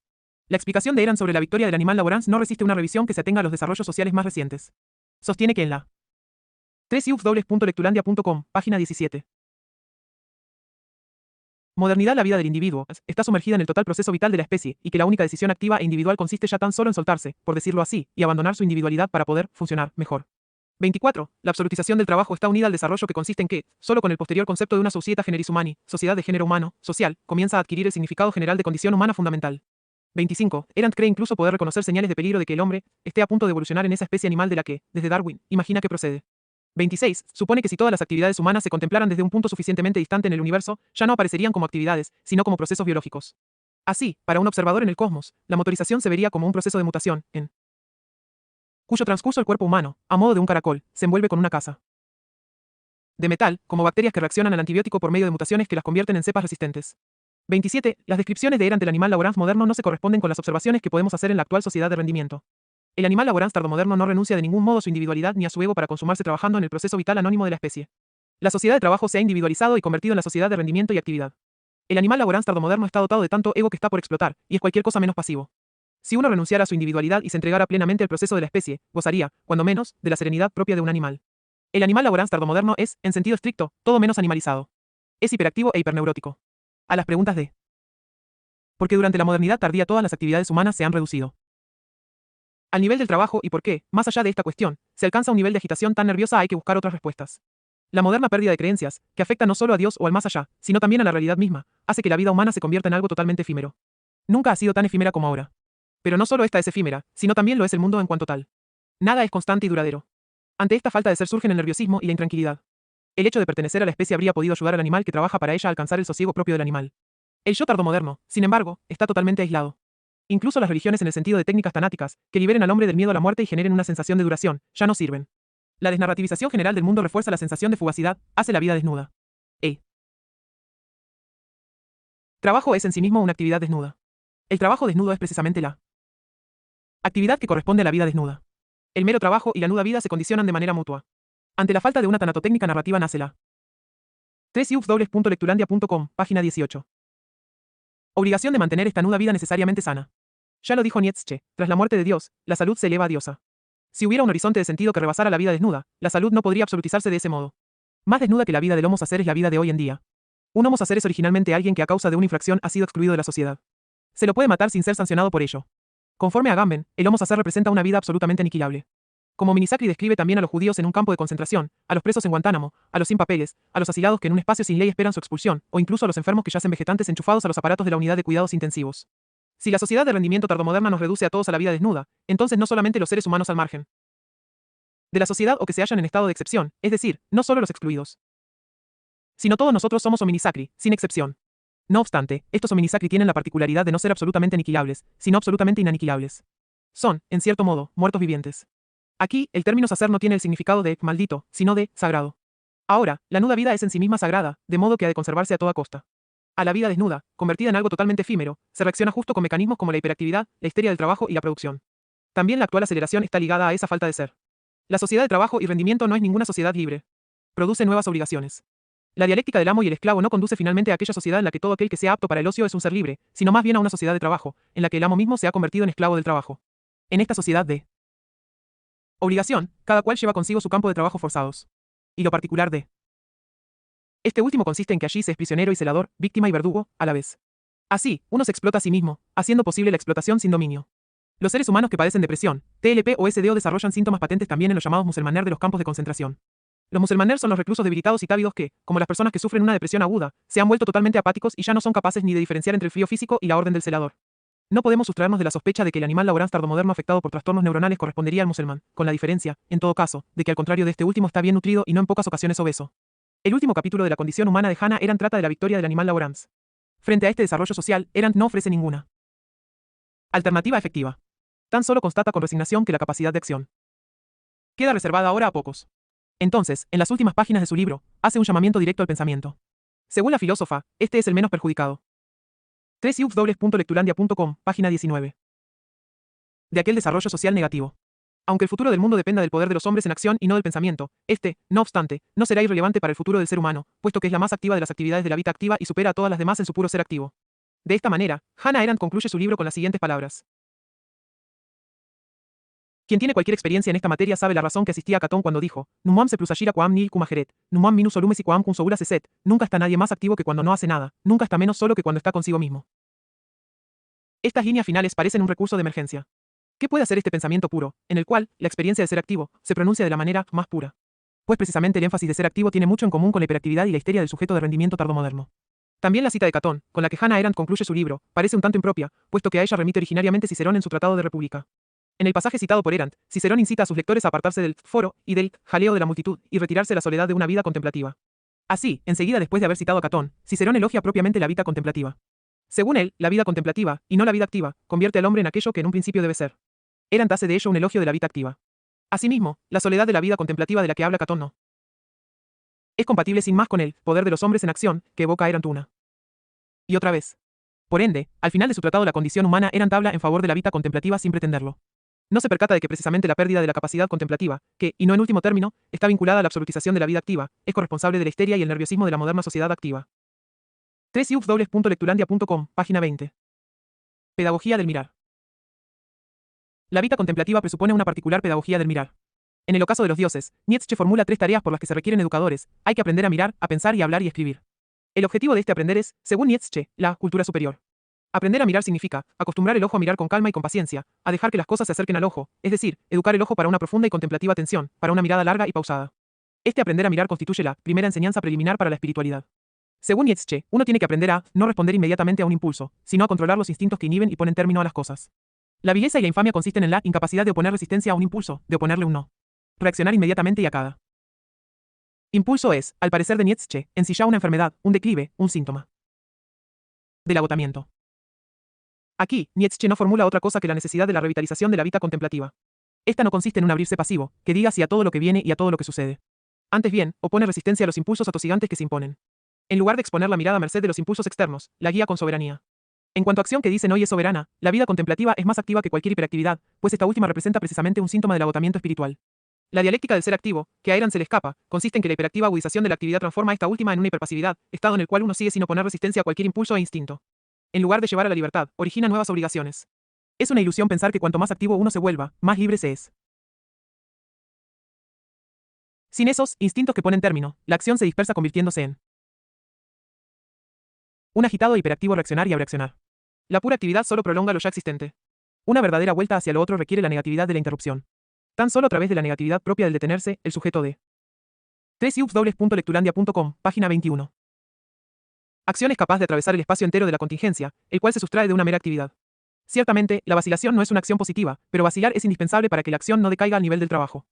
La explicación de Arendt sobre la victoria del animal laborans no resiste una revisión que se atenga a los desarrollos sociales más recientes. Sostiene que en la www.lectulandia.com, página 17. Modernidad. La vida del individuo está sumergida en el total proceso vital de la especie, y que la única decisión activa e individual consiste ya tan solo en soltarse, por decirlo así, y abandonar su individualidad para poder funcionar mejor. 24. La absolutización del trabajo está unida al desarrollo que consiste en que, solo con el posterior concepto de una societa generis humani, sociedad de género humano, social, comienza a adquirir el significado general de condición humana fundamental. 25. Arendt cree incluso poder reconocer señales de peligro de que el hombre esté a punto de evolucionar en esa especie animal de la que, desde Darwin, imagina que procede. 26. Supone que si todas las actividades humanas se contemplaran desde un punto suficientemente distante en el universo, ya no aparecerían como actividades, sino como procesos biológicos. Así, para un observador en el cosmos, la motorización se vería como un proceso de mutación, en cuyo transcurso el cuerpo humano, a modo de un caracol, se envuelve con una casa de metal, como bacterias que reaccionan al antibiótico por medio de mutaciones que las convierten en cepas resistentes. 27. Las descripciones de Arendt del animal laborans moderno no se corresponden con las observaciones que podemos hacer en la actual sociedad de rendimiento. El animal laborans tardomoderno no renuncia de ningún modo a su individualidad ni a su ego para consumarse trabajando en el proceso vital anónimo de la especie. La sociedad de trabajo se ha individualizado y convertido en la sociedad de rendimiento y actividad. El animal laborans tardomoderno está dotado de tanto ego que está por explotar, y es cualquier cosa menos pasivo. Si uno renunciara a su individualidad y se entregara plenamente al proceso de la especie, gozaría, cuando menos, de la serenidad propia de un animal. El animal laborans tardomoderno es, en sentido estricto, todo menos animalizado. Es hiperactivo e hiperneurótico. A las preguntas de ¿por qué durante la modernidad tardía todas las actividades humanas se han reducido al nivel del trabajo y por qué, más allá de esta cuestión, se alcanza un nivel de agitación tan nerviosa? Hay que buscar otras respuestas. La moderna pérdida de creencias, que afecta no solo a Dios o al más allá, sino también a la realidad misma, hace que la vida humana se convierta en algo totalmente efímero. Nunca ha sido tan efímera como ahora. Pero no solo esta es efímera, sino también lo es el mundo en cuanto tal. Nada es constante y duradero. Ante esta falta de ser surgen el nerviosismo y la intranquilidad. El hecho de pertenecer a la especie habría podido ayudar al animal que trabaja para ella a alcanzar el sosiego propio del animal. El yo tardomoderno, sin embargo, está totalmente aislado. Incluso las religiones en el sentido de técnicas tanáticas, que liberen al hombre del miedo a la muerte y generen una sensación de duración, ya no sirven. La desnarrativización general del mundo refuerza la sensación de fugacidad, hace la vida desnuda. Trabajo es en sí mismo una actividad desnuda. El trabajo desnudo es precisamente la actividad que corresponde a la vida desnuda. El mero trabajo y la nuda vida se condicionan de manera mutua. Ante la falta de una tanatotécnica narrativa nace la www.lectulandia.com, página 18. Obligación de mantener esta nuda vida necesariamente sana. Ya lo dijo Nietzsche, tras la muerte de Dios, la salud se eleva a diosa. Si hubiera un horizonte de sentido que rebasara la vida desnuda, la salud no podría absolutizarse de ese modo. Más desnuda que la vida del homo sacer es la vida de hoy en día. Un homo sacer es originalmente alguien que a causa de una infracción ha sido excluido de la sociedad. Se lo puede matar sin ser sancionado por ello. Conforme a Agamben, el homo sacer representa una vida absolutamente aniquilable. Como Minisacri describe también a los judíos en un campo de concentración, a los presos en Guantánamo, a los sin papeles, a los asilados que en un espacio sin ley esperan su expulsión, o incluso a los enfermos que yacen vegetantes enchufados a los aparatos de la unidad de cuidados intensivos. Si la sociedad de rendimiento tardomoderna nos reduce a todos a la vida desnuda, entonces no solamente los seres humanos al margen de la sociedad o que se hallan en estado de excepción, es decir, no solo los excluidos, sino todos nosotros somos hominisacri, sin excepción. No obstante, estos hominisacri tienen la particularidad de no ser absolutamente aniquilables, sino absolutamente inaniquilables. Son, en cierto modo, muertos vivientes. Aquí, el término sacer no tiene el significado de maldito, sino de sagrado. Ahora, la nuda vida es en sí misma sagrada, de modo que ha de conservarse a toda costa. A la vida desnuda, convertida en algo totalmente efímero, se reacciona justo con mecanismos como la hiperactividad, la histeria del trabajo y la producción. También la actual aceleración está ligada a esa falta de ser. La sociedad de trabajo y rendimiento no es ninguna sociedad libre. Produce nuevas obligaciones. La dialéctica del amo y el esclavo no conduce finalmente a aquella sociedad en la que todo aquel que sea apto para el ocio es un ser libre, sino más bien a una sociedad de trabajo, en la que el amo mismo se ha convertido en esclavo del trabajo. En esta sociedad de obligación, cada cual lleva consigo su campo de trabajo forzados. Y lo particular de este último consiste en que allí se es prisionero y celador, víctima y verdugo, a la vez. Así, uno se explota a sí mismo, haciendo posible la explotación sin dominio. Los seres humanos que padecen depresión, TLP o SDO desarrollan síntomas patentes también en los llamados muselmaner de los campos de concentración. Los muselmaner son los reclusos debilitados y távidos que, como las personas que sufren una depresión aguda, se han vuelto totalmente apáticos y ya no son capaces ni de diferenciar entre el frío físico y la orden del celador. No podemos sustraernos de la sospecha de que el animal laborans tardomoderno afectado por trastornos neuronales correspondería al musulmán, con la diferencia, en todo caso, de que al contrario de este último está bien nutrido y no en pocas ocasiones obeso. El último capítulo de la condición humana de Hannah Arendt trata de la victoria del animal laborans. Frente a este desarrollo social, Arendt no ofrece ninguna alternativa efectiva. Tan solo constata con resignación que la capacidad de acción queda reservada ahora a pocos. Entonces, en las últimas páginas de su libro, hace un llamamiento directo al pensamiento. Según la filósofa, este es el menos perjudicado. 3lectulandia.com, página 19. De aquel desarrollo social negativo. Aunque el futuro del mundo dependa del poder de los hombres en acción y no del pensamiento, este, no obstante, no será irrelevante para el futuro del ser humano, puesto que es la más activa de las actividades de la vida activa y supera a todas las demás en su puro ser activo. De esta manera, Hannah Arendt concluye su libro con las siguientes palabras. Quien tiene cualquier experiencia en esta materia sabe la razón que asistía a Catón cuando dijo, Numam se plusashira quam nil kumajeret, numam minus olumesi quam cum soula seset, nunca está nadie más activo que cuando no hace nada, nunca está menos solo que cuando está consigo mismo. Estas líneas finales parecen un recurso de emergencia. ¿Qué puede hacer este pensamiento puro, en el cual, la experiencia de ser activo, se pronuncia de la manera más pura? Pues precisamente el énfasis de ser activo tiene mucho en común con la hiperactividad y la histeria del sujeto de rendimiento tardomoderno. También la cita de Catón, con la que Hannah Arendt concluye su libro, parece un tanto impropia, puesto que a ella remite originariamente Cicerón en su Tratado de República. En el pasaje citado por Arendt, Cicerón incita a sus lectores a apartarse del foro y del jaleo de la multitud y retirarse a la soledad de una vida contemplativa. Así, enseguida después de haber citado a Catón, Cicerón elogia propiamente la vida contemplativa. Según él, la vida contemplativa, y no la vida activa, convierte al hombre en aquello que en un principio debe ser. Arendt hace de ello un elogio de la vida activa. Asimismo, la soledad de la vida contemplativa de la que habla Catón no es compatible sin más con el poder de los hombres en acción, que evoca Arendt una y otra vez. Por ende, al final de su tratado La condición humana, Arendt habla en favor de la vida contemplativa sin pretenderlo. No se percata de que precisamente la pérdida de la capacidad contemplativa, que, y no en último término, está vinculada a la absolutización de la vida activa, es corresponsable de la histeria y el nerviosismo de la moderna sociedad activa. 3lectulandia.com, página 20. Pedagogía del mirar. La vida contemplativa presupone una particular pedagogía del mirar. En el ocaso de los dioses, Nietzsche formula 3 tareas por las que se requieren educadores: hay que aprender a mirar, a pensar y a hablar y escribir. El objetivo de este aprender es, según Nietzsche, la cultura superior. Aprender a mirar significa acostumbrar el ojo a mirar con calma y con paciencia, a dejar que las cosas se acerquen al ojo, es decir, educar el ojo para una profunda y contemplativa atención, para una mirada larga y pausada. Este aprender a mirar constituye la primera enseñanza preliminar para la espiritualidad. Según Nietzsche, uno tiene que aprender a no responder inmediatamente a un impulso, sino a controlar los instintos que inhiben y ponen término a las cosas. La vileza y la infamia consisten en la incapacidad de oponer resistencia a un impulso, de oponerle un no. Reaccionar inmediatamente y a cada impulso es, al parecer de Nietzsche, en sí ya una enfermedad, un declive, un síntoma del agotamiento. Aquí, Nietzsche no formula otra cosa que la necesidad de la revitalización de la vida contemplativa. Esta no consiste en un abrirse pasivo, que diga sí a todo lo que viene y a todo lo que sucede. Antes bien, opone resistencia a los impulsos atosigantes que se imponen. En lugar de exponer la mirada a merced de los impulsos externos, la guía con soberanía. En cuanto a acción que dice no y es soberana, la vida contemplativa es más activa que cualquier hiperactividad, pues esta última representa precisamente un síntoma del agotamiento espiritual. La dialéctica del ser activo, que a Arendt se le escapa, consiste en que la hiperactiva agudización de la actividad transforma a esta última en una hiperpasividad, estado en el cual uno sigue sin oponer resistencia a cualquier impulso e instinto. En lugar de llevar a la libertad, origina nuevas obligaciones. Es una ilusión pensar que cuanto más activo uno se vuelva, más libre se es. Sin esos instintos que ponen término, la acción se dispersa convirtiéndose en un agitado e hiperactivo reaccionar y abreaccionar. La pura actividad solo prolonga lo ya existente. Una verdadera vuelta hacia lo otro requiere la negatividad de la interrupción. Tan solo a través de la negatividad propia del detenerse, el sujeto de 3lectulandia.com, página 21. Acción es capaz de atravesar el espacio entero de la contingencia, el cual se sustrae de una mera actividad. Ciertamente, la vacilación no es una acción positiva, pero vacilar es indispensable para que la acción no decaiga al nivel del trabajo.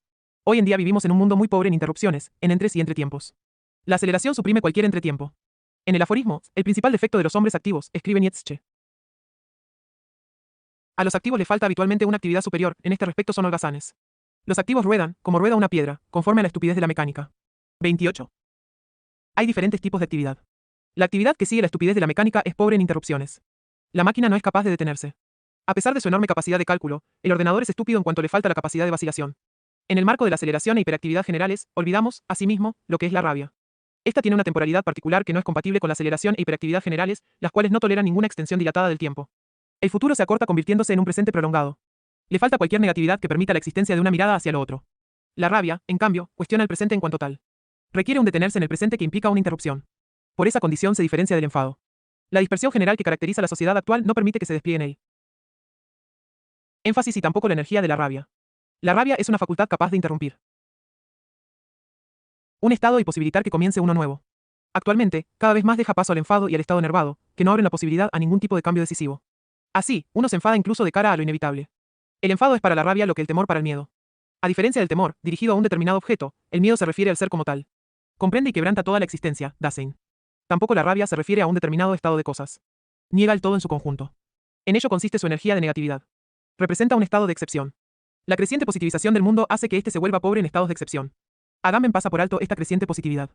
Hoy en día vivimos en un mundo muy pobre en interrupciones, en entres y entretiempos. La aceleración suprime cualquier entretiempo. En el aforismo, el principal defecto de los hombres activos, escribe Nietzsche. A los activos les falta habitualmente una actividad superior, en este respecto son holgazanes. Los activos ruedan, como rueda una piedra, conforme a la estupidez de la mecánica. 28. Hay diferentes tipos de actividad. La actividad que sigue la estupidez de la mecánica es pobre en interrupciones. La máquina no es capaz de detenerse. A pesar de su enorme capacidad de cálculo, el ordenador es estúpido en cuanto le falta la capacidad de vacilación. En el marco de la aceleración e hiperactividad generales, olvidamos, asimismo, lo que es la rabia. Esta tiene una temporalidad particular que no es compatible con la aceleración e hiperactividad generales, las cuales no toleran ninguna extensión dilatada del tiempo. El futuro se acorta convirtiéndose en un presente prolongado. Le falta cualquier negatividad que permita la existencia de una mirada hacia lo otro. La rabia, en cambio, cuestiona el presente en cuanto tal. Requiere un detenerse en el presente que implica una interrupción. Por esa condición se diferencia del enfado. La dispersión general que caracteriza la sociedad actual no permite que se despliegue en él énfasis y tampoco la energía de la rabia. La rabia es una facultad capaz de interrumpir un estado y posibilitar que comience uno nuevo. Actualmente, cada vez más deja paso al enfado y al estado enervado, que no abren la posibilidad a ningún tipo de cambio decisivo. Así, uno se enfada incluso de cara a lo inevitable. El enfado es para la rabia lo que el temor para el miedo. A diferencia del temor, dirigido a un determinado objeto, el miedo se refiere al ser como tal. Comprende y quebranta toda la existencia, Dasein. Tampoco la rabia se refiere a un determinado estado de cosas. Niega el todo en su conjunto. En ello consiste su energía de negatividad. Representa un estado de excepción. La creciente positivización del mundo hace que éste se vuelva pobre en estados de excepción. Agamben pasa por alto esta creciente positividad.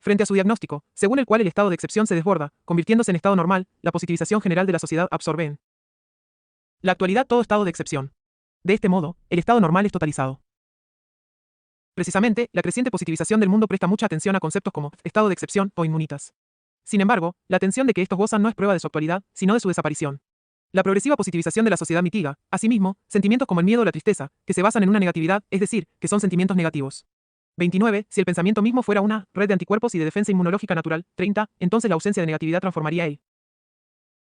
Frente a su diagnóstico, según el cual el estado de excepción se desborda, convirtiéndose en estado normal, la positivización general de la sociedad absorbe en la actualidad todo estado de excepción. De este modo, el estado normal es totalizado. Precisamente, la creciente positivización del mundo presta mucha atención a conceptos como estado de excepción o inmunitas. Sin embargo, la atención de que estos gozan no es prueba de su actualidad, sino de su desaparición. La progresiva positivización de la sociedad mitiga, asimismo, sentimientos como el miedo o la tristeza, que se basan en una negatividad, es decir, que son sentimientos negativos. 29. Si el pensamiento mismo fuera una red de anticuerpos y de defensa inmunológica natural. 30. Entonces la ausencia de negatividad transformaría el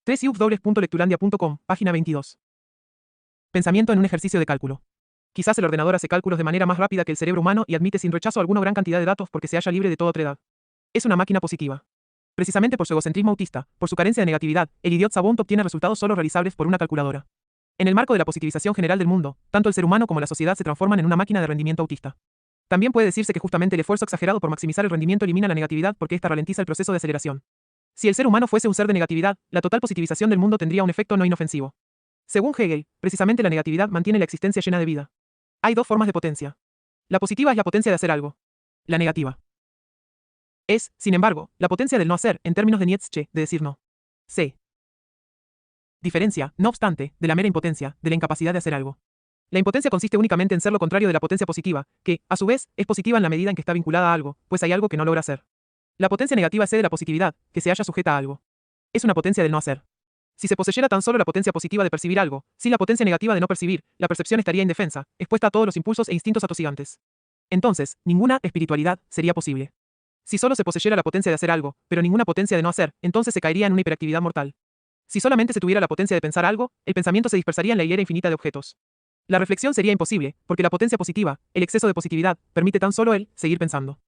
3iubdobles.lectulandia.com, página 22. Pensamiento en un ejercicio de cálculo. Quizás el ordenador hace cálculos de manera más rápida que el cerebro humano y admite sin rechazo alguna gran cantidad de datos porque se halla libre de toda otredad. Es una máquina positiva. Precisamente por su egocentrismo autista, por su carencia de negatividad, el idiot savant obtiene resultados solo realizables por una calculadora. En el marco de la positivización general del mundo, tanto el ser humano como la sociedad se transforman en una máquina de rendimiento autista. También puede decirse que justamente el esfuerzo exagerado por maximizar el rendimiento elimina la negatividad porque ésta ralentiza el proceso de aceleración. Si el ser humano fuese un ser de negatividad, la total positivización del mundo tendría un efecto no inofensivo. Según Hegel, precisamente la negatividad mantiene la existencia llena de vida. Hay dos formas de potencia. La positiva es la potencia de hacer algo. La negativa es, sin embargo, la potencia del no hacer, en términos de Nietzsche, de decir no. Se diferencia, no obstante, de la mera impotencia, de la incapacidad de hacer algo. La impotencia consiste únicamente en ser lo contrario de la potencia positiva, que, a su vez, es positiva en la medida en que está vinculada a algo, pues hay algo que no logra hacer. La potencia negativa excede la positividad, que se halla sujeta a algo. Es una potencia del no hacer. Si se poseyera tan solo la potencia positiva de percibir algo, sin la potencia negativa de no percibir, la percepción estaría indefensa, expuesta a todos los impulsos e instintos atosigantes. Entonces, ninguna espiritualidad sería posible. Si solo se poseyera la potencia de hacer algo, pero ninguna potencia de no hacer, entonces se caería en una hiperactividad mortal. Si solamente se tuviera la potencia de pensar algo, el pensamiento se dispersaría en la hilera infinita de objetos. La reflexión sería imposible, porque la potencia positiva, el exceso de positividad, permite tan solo el seguir pensando.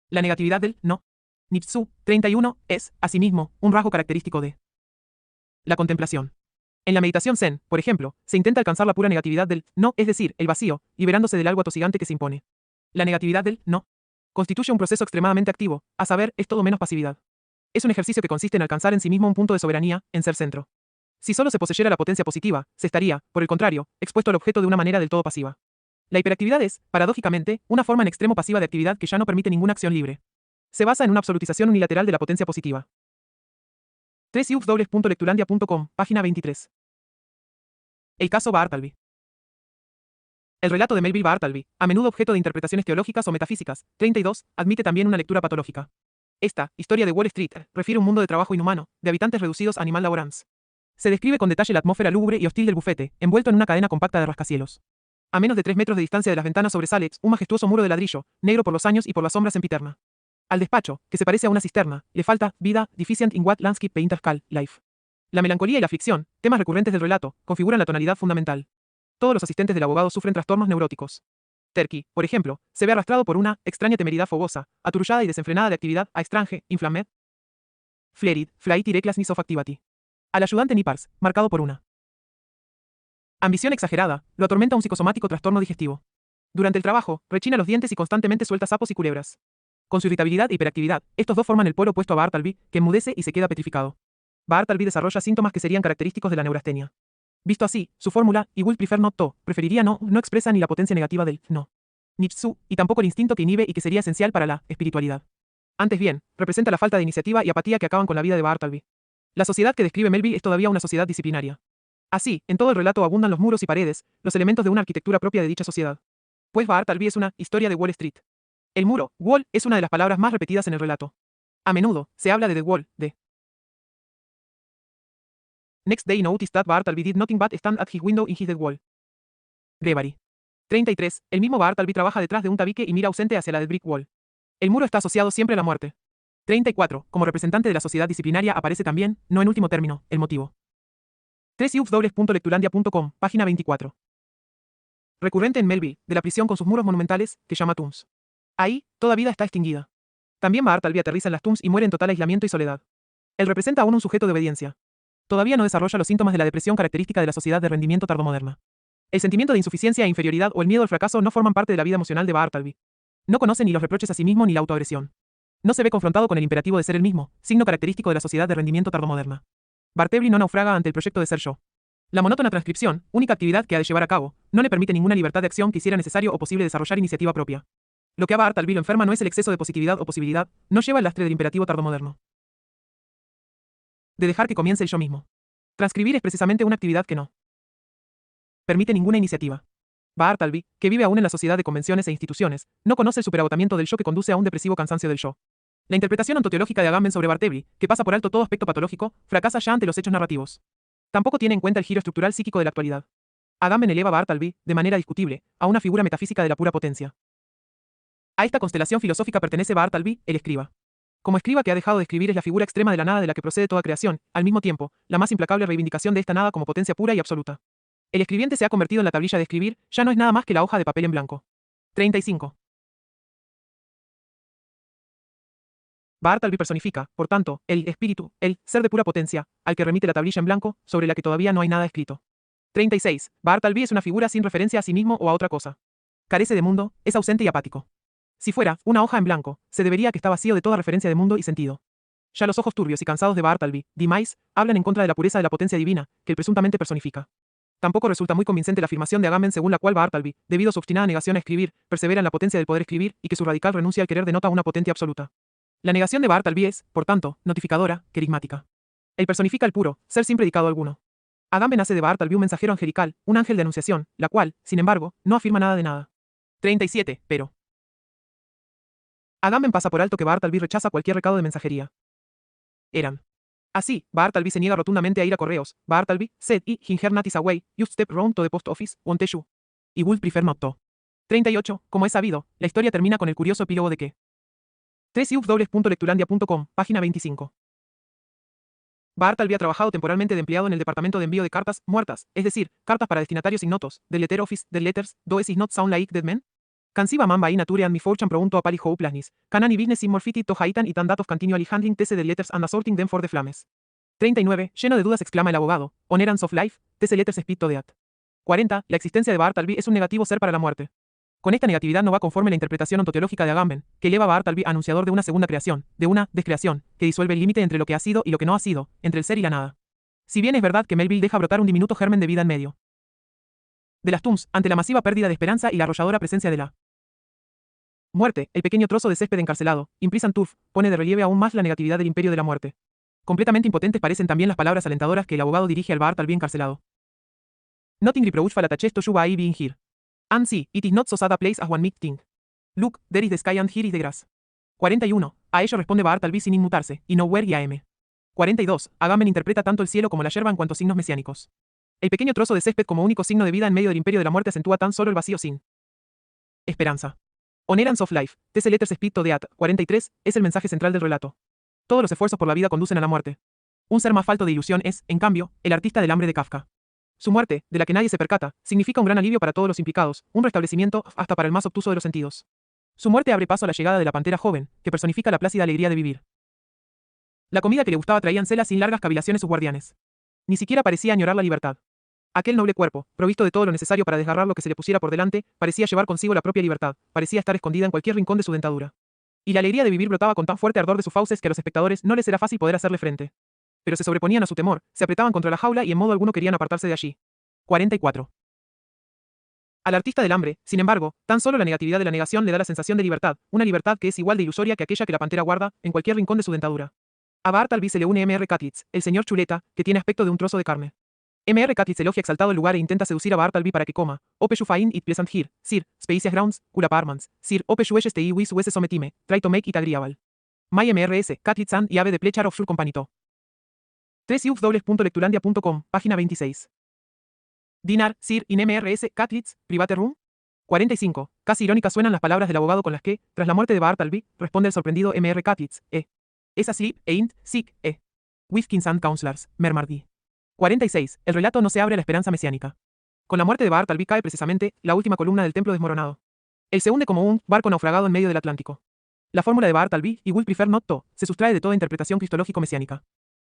La negatividad del no. Nipsu 31 es, asimismo, un rasgo característico de la contemplación. En la meditación zen, por ejemplo, se intenta alcanzar la pura negatividad del no, es decir, el vacío, liberándose del algo atosigante que se impone. La negatividad del no constituye un proceso extremadamente activo, a saber, es todo menos pasividad. Es un ejercicio que consiste en alcanzar en sí mismo un punto de soberanía, en ser centro. Si solo se poseyera la potencia positiva, se estaría, por el contrario, expuesto al objeto de una manera del todo pasiva. La hiperactividad es, paradójicamente, una forma en extremo pasiva de actividad que ya no permite ninguna acción libre. Se basa en una absolutización unilateral de la potencia positiva. 3iubdobles.lectulandia.com, página 23. El caso Bartleby. El relato de Melville Bartleby, a menudo objeto de interpretaciones teológicas o metafísicas, 32, admite también una lectura patológica. Esta, historia de Wall Street, refiere un mundo de trabajo inhumano, de habitantes reducidos a animal laborans. Se describe con detalle la atmósfera lúgubre y hostil del bufete, envuelto en una cadena compacta de rascacielos. A menos de 3 metros de distancia de las ventanas sobresale un majestuoso muro de ladrillo, negro por los años y por las sombras sempiterna. Al despacho, que se parece a una cisterna, le falta vida, deficient in what landscape painter call life. La melancolía y la aflicción, temas recurrentes del relato, configuran la tonalidad fundamental. Todos los asistentes del abogado sufren trastornos neuróticos. Turkey, por ejemplo, se ve arrastrado por una extraña temeridad fogosa, aturullada y desenfrenada de actividad a estrange, inflamed, flared, flight y recklessness of activity. Al ayudante Nippers, marcado por una Ambición exagerada, lo atormenta un psicosomático trastorno digestivo. Durante el trabajo, rechina los dientes y constantemente suelta sapos y culebras. Con su irritabilidad e hiperactividad, estos dos forman el polo opuesto a Bartleby, que enmudece y se queda petrificado. Bartleby desarrolla síntomas que serían característicos de la neurastenia. Visto así, su fórmula, I will prefer not to, preferiría no expresa ni la potencia negativa del no. Ni tsu, y tampoco el instinto que inhibe y que sería esencial para la espiritualidad. Antes bien, representa la falta de iniciativa y apatía que acaban con la vida de Bartleby. La sociedad que describe Melville es todavía una sociedad disciplinaria. Así, en todo el relato abundan los muros y paredes, los elementos de una arquitectura propia de dicha sociedad. Pues Bartleby es una historia de Wall Street. El muro, wall, es una de las palabras más repetidas en el relato. A menudo, se habla de the wall, de. Next day noticed that Bartleby did nothing but stand at his window in his dead wall. Gregory. 33. El mismo Bartleby trabaja detrás de un tabique y mira ausente hacia la dead brick wall. El muro está asociado siempre a la muerte. 34. Como representante de la sociedad disciplinaria aparece también, no en último término, el motivo. 3ux.lectulandia.com, página 24. Recurrente en Melville, de la prisión con sus muros monumentales, que llama Tombs. Ahí, toda vida está extinguida. También Bartleby aterriza en las Tombs y muere en total aislamiento y soledad. Él representa aún un sujeto de obediencia. Todavía no desarrolla los síntomas de la depresión característica de la sociedad de rendimiento tardomoderna. El sentimiento de insuficiencia e inferioridad o el miedo al fracaso no forman parte de la vida emocional de Bartleby. No conoce ni los reproches a sí mismo ni la autoagresión. No se ve confrontado con el imperativo de ser el mismo, signo característico de la sociedad de rendimiento tardomoderna. Bartleby no naufraga ante el proyecto de ser yo. La monótona transcripción, única actividad que ha de llevar a cabo, no le permite ninguna libertad de acción que hiciera necesario o posible desarrollar iniciativa propia. Lo que a Bartleby lo enferma no es el exceso de positividad o posibilidad, no lleva el lastre del imperativo tardomoderno. De dejar que comience el yo mismo. Transcribir es precisamente una actividad que no permite ninguna iniciativa. Bartleby, que vive aún en la sociedad de convenciones e instituciones, no conoce el superagotamiento del yo que conduce a un depresivo cansancio del yo. La interpretación ontoteológica de Agamben sobre Bartleby, que pasa por alto todo aspecto patológico, fracasa ya ante los hechos narrativos. Tampoco tiene en cuenta el giro estructural psíquico de la actualidad. Agamben eleva a Bartleby, de manera discutible, a una figura metafísica de la pura potencia. A esta constelación filosófica pertenece Bartleby, el escriba. Como escriba que ha dejado de escribir es la figura extrema de la nada de la que procede toda creación, al mismo tiempo, la más implacable reivindicación de esta nada como potencia pura y absoluta. El escribiente se ha convertido en la tablilla de escribir, ya no es nada más que la hoja de papel en blanco. 35. Bartleby personifica, por tanto, el espíritu, el ser de pura potencia, al que remite la tablilla en blanco, sobre la que todavía no hay nada escrito. 36. Bartleby es una figura sin referencia a sí mismo o a otra cosa. Carece de mundo, es ausente y apático. Si fuera una hoja en blanco, se debería que está vacío de toda referencia de mundo y sentido. Ya los ojos turbios y cansados de Bartleby, Dimais, hablan en contra de la pureza de la potencia divina, que él presuntamente personifica. Tampoco resulta muy convincente la afirmación de Agamben según la cual Bartleby, debido a su obstinada negación a escribir, persevera en la potencia del poder escribir, y que su radical renuncia al querer denota una potencia absoluta. La negación de Bartleby es, por tanto, notificadora, querigmática. Él personifica el puro, ser sin predicado alguno. Agamben hace de Bartleby un mensajero angelical, un ángel de anunciación, la cual, sin embargo, no afirma nada de nada. 37. Pero Agamben pasa por alto que Bartleby rechaza cualquier recado de mensajería. Eran. Así, Bartleby se niega rotundamente a ir a correos. Bartleby said he her not is away, just step round to the post office, won't you? Y would prefer not to. 38. Como es sabido, la historia termina con el curioso epílogo de que 3ux.lectulandia.com, página 25. Bartleby ha trabajado temporalmente de empleado en el departamento de envío de cartas muertas, es decir, cartas para destinatarios ignotos, del letter office, del letters, does it not sound like dead men? Cansiva man by nature and mi fortune prounto a pali hope plasnis. Can any business in more fitted to haitan y tan that of continually handling tese the letters and assorting them for the flames. 39. Lleno de dudas exclama el abogado. Onerance of life, tese letters speak to death. 40. La existencia de Bartleby es un negativo ser para la muerte. Con esta negatividad no va conforme la interpretación ontoteológica de Agamben, que eleva a Bartleby a anunciador de una segunda creación, de una descreación, que disuelve el límite entre lo que ha sido y lo que no ha sido, entre el ser y la nada. Si bien es verdad que Melville deja brotar un diminuto germen de vida en medio de las Tombs, ante la masiva pérdida de esperanza y la arrolladora presencia de la muerte, el pequeño trozo de césped encarcelado, Imprisoned Turf, pone de relieve aún más la negatividad del imperio de la muerte. Completamente impotentes parecen también las palabras alentadoras que el abogado dirige al Bartleby encarcelado. Nothing reproachful attaches to you by being here. And see, it is not so sad a place as one might think. Look, there is the sky and here is the grass. 41. A ello responde Bartleby sin inmutarse, y nowhere I am. 42. Agamben interpreta tanto el cielo como la yerba en cuanto signos mesiánicos. El pequeño trozo de césped como único signo de vida en medio del imperio de la muerte acentúa tan solo el vacío sin esperanza. Onerance of life, tese letters speak to death. 43. Es el mensaje central del relato. Todos los esfuerzos por la vida conducen a la muerte. Un ser más falto de ilusión es, en cambio, el artista del hambre de Kafka. Su muerte, de la que nadie se percata, significa un gran alivio para todos los implicados, un restablecimiento, hasta para el más obtuso de los sentidos. Su muerte abre paso a la llegada de la pantera joven, que personifica la plácida alegría de vivir. La comida que le gustaba traía en cela sin largas cavilaciones sus guardianes. Ni siquiera parecía añorar la libertad. Aquel noble cuerpo, provisto de todo lo necesario para desgarrar lo que se le pusiera por delante, parecía llevar consigo la propia libertad, parecía estar escondida en cualquier rincón de su dentadura. Y la alegría de vivir brotaba con tan fuerte ardor de sus fauces que a los espectadores no les era fácil poder hacerle frente. Pero se sobreponían a su temor, se apretaban contra la jaula y en modo alguno querían apartarse de allí. 44. Al artista del hambre, sin embargo, tan solo la negatividad de la negación le da la sensación de libertad, una libertad que es igual de ilusoria que aquella que la pantera guarda, en cualquier rincón de su dentadura. A Bartleby se le une M.R. Catlitz, el señor Chuleta, que tiene aspecto de un trozo de carne. M.R. Catlitz elogia exaltado el lugar e intenta seducir a Bartleby para que coma. Ope you find it pleasant here, sir, spacious grounds, cool apartments, sir, ope you stay with us sometime, try to make it agreeable. My M.R.S. Catlitz and y ave de pleasure of your company to. 3ufw.lectulandia.com, página 26. Dinar, sir, in M.R.S. Catlitz, private room. 45. Casi irónicas suenan las palabras del abogado con las que, tras la muerte de Bartleby, responde el sorprendido M.R. Catlitz, Es asleep, ain't sick, With kings and counselors, Mermardy. 46. El relato no se abre a la esperanza mesiánica. Con la muerte de Bartleby cae precisamente la última columna del templo desmoronado. Él se hunde como un barco naufragado en medio del Atlántico. La fórmula de Bartleby, y will prefer not to, se sustrae de toda interpretación cristológico-mesiánica.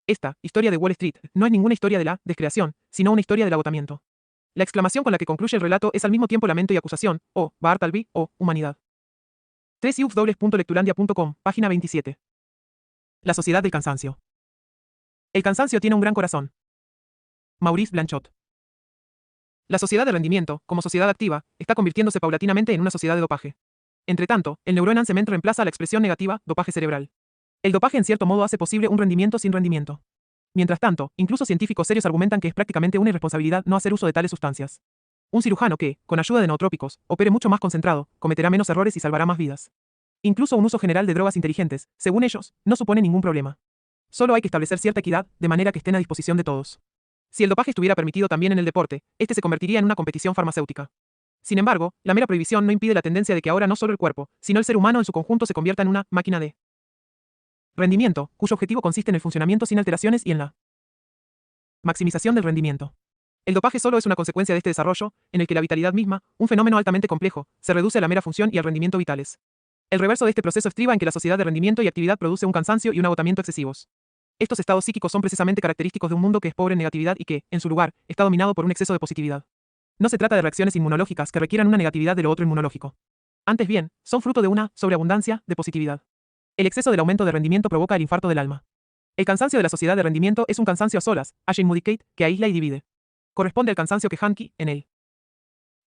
Esta, historia de Wall Street, no es ninguna historia de la descreación, sino una historia del agotamiento. La exclamación con la que concluye el relato es al mismo tiempo lamento y acusación, o Bartleby, o humanidad. 3ufw.lectulandia.com, página 27. La sociedad del cansancio. El cansancio tiene un gran corazón. Maurice Blanchot. La sociedad de rendimiento, como sociedad activa, está convirtiéndose paulatinamente en una sociedad de dopaje. Entretanto, el neuroenhancement reemplaza a la expresión negativa, dopaje cerebral. El dopaje en cierto modo hace posible un rendimiento sin rendimiento. Mientras tanto, incluso científicos serios argumentan que es prácticamente una irresponsabilidad no hacer uso de tales sustancias. Un cirujano que, con ayuda de nootrópicos, opere mucho más concentrado, cometerá menos errores y salvará más vidas. Incluso un uso general de drogas inteligentes, según ellos, no supone ningún problema. Solo hay que establecer cierta equidad, de manera que estén a disposición de todos. Si el dopaje estuviera permitido también en el deporte, este se convertiría en una competición farmacéutica. Sin embargo, la mera prohibición no impide la tendencia de que ahora no solo el cuerpo, sino el ser humano en su conjunto se convierta en una máquina de rendimiento, cuyo objetivo consiste en el funcionamiento sin alteraciones y en la maximización del rendimiento. El dopaje solo es una consecuencia de este desarrollo, en el que la vitalidad misma, un fenómeno altamente complejo, se reduce a la mera función y al rendimiento vitales. El reverso de este proceso estriba en que la sociedad de rendimiento y actividad produce un cansancio y un agotamiento excesivos. Estos estados psíquicos son precisamente característicos de un mundo que es pobre en negatividad y que, en su lugar, está dominado por un exceso de positividad. No se trata de reacciones inmunológicas que requieran una negatividad de lo otro inmunológico. Antes bien, son fruto de una sobreabundancia de positividad. El exceso del aumento de rendimiento provoca el infarto del alma. El cansancio de la sociedad de rendimiento es un cansancio a solas, Ashane Mudicate, que aísla y divide. Corresponde al cansancio que Hanke, en él.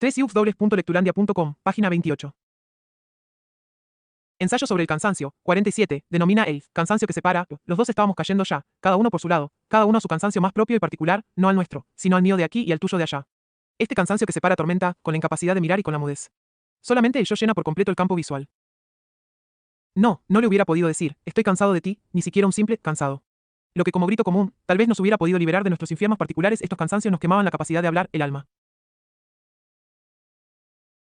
3ufw.lectulandia.com, página 28. Ensayo sobre el cansancio, 47, denomina el cansancio que separa, los dos estábamos cayendo ya, cada uno por su lado, cada uno a su cansancio más propio y particular, no al nuestro, sino al mío de aquí y al tuyo de allá. Este cansancio que separa atormenta, con la incapacidad de mirar y con la mudez. Solamente el yo llena por completo el campo visual. No, no le hubiera podido decir, estoy cansado de ti, ni siquiera un simple cansado. Lo que como grito común, tal vez nos hubiera podido liberar de nuestros infiernos particulares, estos cansancios nos quemaban la capacidad de hablar, el alma.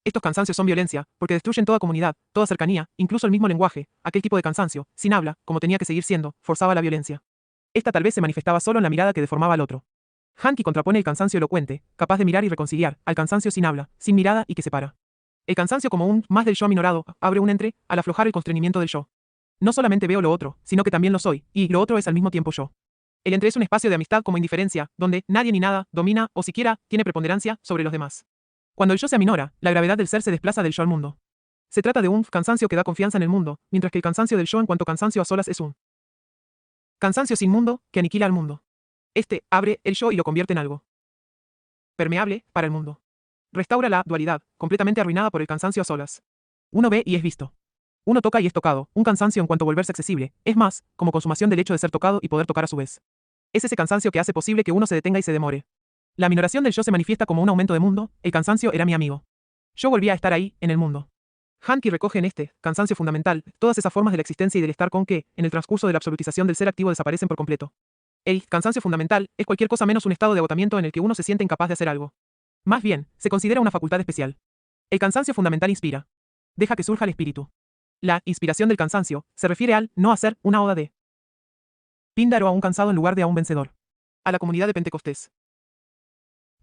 Estos cansancios son violencia, porque destruyen toda comunidad, toda cercanía, incluso el mismo lenguaje. Aquel tipo de cansancio, sin habla, como tenía que seguir siendo, forzaba la violencia. Esta tal vez se manifestaba solo en la mirada que deformaba al otro. Hanke contrapone el cansancio elocuente, capaz de mirar y reconciliar, al cansancio sin habla, sin mirada y que separa. El cansancio como un más del yo aminorado, abre un entre, al aflojar el constreñimiento del yo. No solamente veo lo otro, sino que también lo soy, y lo otro es al mismo tiempo yo. El entre es un espacio de amistad como indiferencia, donde nadie ni nada domina o siquiera tiene preponderancia sobre los demás. Cuando el yo se aminora, la gravedad del ser se desplaza del yo al mundo. Se trata de un cansancio que da confianza en el mundo, mientras que el cansancio del yo en cuanto cansancio a solas es un cansancio sin mundo, que aniquila al mundo. Este abre el yo y lo convierte en algo permeable para el mundo. Restaura la dualidad, completamente arruinada por el cansancio a solas. Uno ve y es visto. Uno toca y es tocado, un cansancio en cuanto a volverse accesible, es más, como consumación del hecho de ser tocado y poder tocar a su vez. Es ese cansancio que hace posible que uno se detenga y se demore. La minoración del yo se manifiesta como un aumento de mundo, el cansancio era mi amigo. Yo volvía a estar ahí, en el mundo. Hanke recoge en este cansancio fundamental todas esas formas de la existencia y del estar con que, en el transcurso de la absolutización del ser activo, desaparecen por completo. El cansancio fundamental es cualquier cosa menos un estado de agotamiento en el que uno se siente incapaz de hacer algo. Más bien, se considera una facultad especial. El cansancio fundamental inspira. Deja que surja el espíritu. La inspiración del cansancio se refiere al no hacer una oda de Píndaro a un cansado en lugar de a un vencedor. A la comunidad de Pentecostés.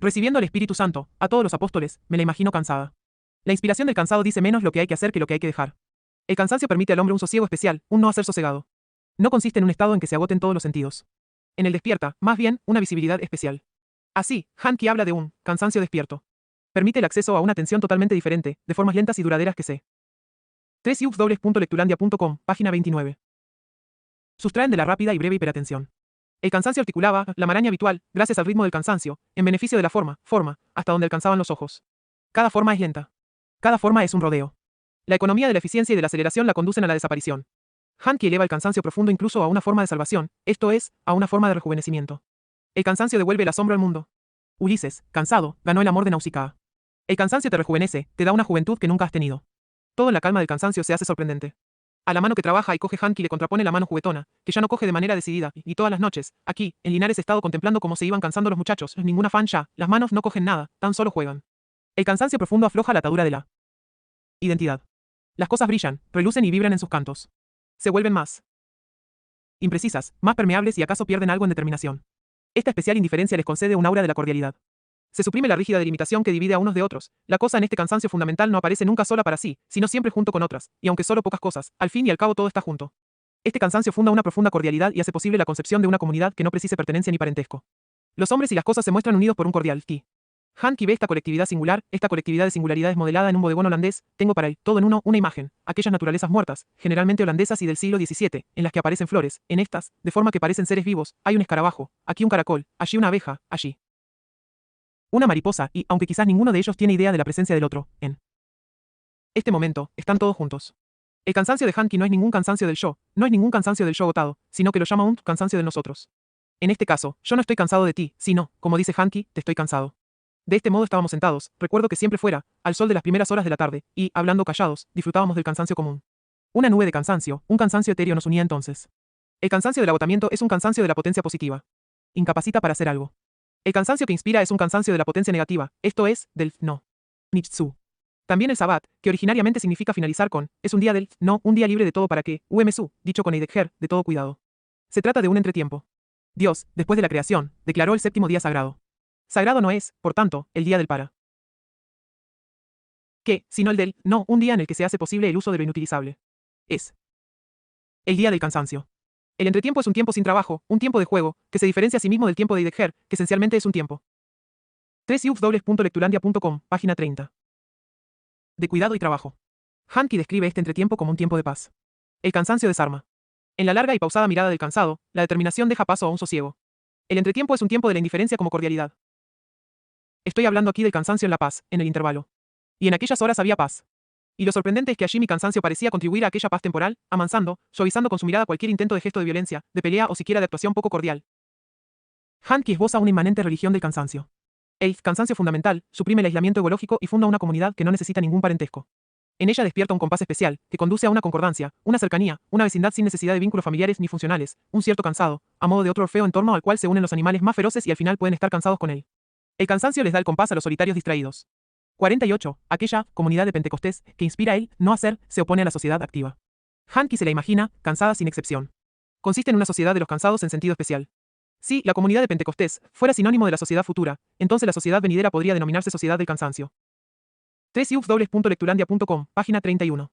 Recibiendo el Espíritu Santo, a todos los apóstoles, me la imagino cansada. La inspiración del cansado dice menos lo que hay que hacer que lo que hay que dejar. El cansancio permite al hombre un sosiego especial, un no hacer sosegado. No consiste en un estado en que se agoten todos los sentidos. En el despierta, más bien, una visibilidad especial. Así, Hanki habla de un cansancio despierto. Permite el acceso a una atención totalmente diferente, de formas lentas y duraderas que se. 3 página 29. Sustraen de la rápida y breve hiperatención. El cansancio articulaba la maraña habitual, gracias al ritmo del cansancio, en beneficio de la forma, hasta donde alcanzaban los ojos. Cada forma es lenta. Cada forma es un rodeo. La economía de la eficiencia y de la aceleración la conducen a la desaparición. Hanki eleva el cansancio profundo incluso a una forma de salvación, esto es, a una forma de rejuvenecimiento. El cansancio devuelve el asombro al mundo. Ulises, cansado, ganó el amor de Nausicaa. El cansancio te rejuvenece, te da una juventud que nunca has tenido. Todo en la calma del cansancio se hace sorprendente. A la mano que trabaja y coge Hanki le contrapone la mano juguetona, que ya no coge de manera decidida, y todas las noches, aquí, en Linares he estado contemplando cómo se iban cansando los muchachos, ningún afán ya, las manos no cogen nada, tan solo juegan. El cansancio profundo afloja la atadura de la identidad. Las cosas brillan, relucen y vibran en sus cantos. Se vuelven más imprecisas, más permeables y acaso pierden algo en determinación. Esta especial indiferencia les concede un aura de la cordialidad. Se suprime la rígida delimitación que divide a unos de otros. La cosa en este cansancio fundamental no aparece nunca sola para sí, sino siempre junto con otras, y aunque solo pocas cosas, al fin y al cabo todo está junto. Este cansancio funda una profunda cordialidad y hace posible la concepción de una comunidad que no precise pertenencia ni parentesco. Los hombres y las cosas se muestran unidos por un cordial ti. Hanki ve esta colectividad singular, esta colectividad de singularidades modelada en un bodegón holandés, tengo para él, todo en uno, una imagen, aquellas naturalezas muertas, generalmente holandesas y del siglo XVII, en las que aparecen flores, en estas, de forma que parecen seres vivos, hay un escarabajo, aquí un caracol, allí una abeja, allí una mariposa, y, aunque quizás ninguno de ellos tiene idea de la presencia del otro, en este momento, están todos juntos. El cansancio de Hanki no es ningún cansancio del yo, no es ningún cansancio del yo agotado, sino que lo llama un cansancio de nosotros. En este caso, yo no estoy cansado de ti, sino, como dice Hanki, te estoy cansado. De este modo estábamos sentados, recuerdo que siempre fuera, al sol de las primeras horas de la tarde, y, hablando callados, disfrutábamos del cansancio común. Una nube de cansancio, un cansancio etéreo nos unía entonces. El cansancio del agotamiento es un cansancio de la potencia positiva. Incapacita para hacer algo. El cansancio que inspira es un cansancio de la potencia negativa, esto es, del no. Nitsu. También el Sabbat, que originariamente significa finalizar con, es un día del no, un día libre de todo para que, UMSU, dicho con Heidegger, de todo cuidado. Se trata de un entretiempo. Dios, después de la creación, declaró el séptimo día sagrado. Sagrado no es, por tanto, el día del para. ¿Qué, sino el del no, un día en el que se hace posible el uso de lo inutilizable? Es el día del cansancio. El entretiempo es un tiempo sin trabajo, un tiempo de juego, que se diferencia a sí mismo del tiempo de Heidegger, que esencialmente es un tiempo. 3 página 30. De cuidado y trabajo. Hanki describe este entretiempo como un tiempo de paz. El cansancio desarma. En la larga y pausada mirada del cansado, la determinación deja paso a un sosiego. El entretiempo es un tiempo de la indiferencia como cordialidad. Estoy hablando aquí del cansancio en la paz, en el intervalo. Y en aquellas horas había paz. Y lo sorprendente es que allí mi cansancio parecía contribuir a aquella paz temporal, amansando, suavizando con su mirada cualquier intento de gesto de violencia, de pelea o siquiera de actuación poco cordial. Hanki esboza una inmanente religión del cansancio. El cansancio fundamental suprime el aislamiento ecológico y funda una comunidad que no necesita ningún parentesco. En ella despierta un compás especial, que conduce a una concordancia, una cercanía, una vecindad sin necesidad de vínculos familiares ni funcionales, un cierto cansado, a modo de otro Orfeo en torno al cual se unen los animales más feroces y al final pueden estar cansados con él. El cansancio les da el compás a los solitarios distraídos. 48. Aquella comunidad de Pentecostés que inspira el no hacer se opone a la sociedad activa. Hanki se la imagina, cansada sin excepción. Consiste en una sociedad de los cansados en sentido especial. Si la comunidad de Pentecostés fuera sinónimo de la sociedad futura, entonces la sociedad venidera podría denominarse sociedad del cansancio. 3 página 31.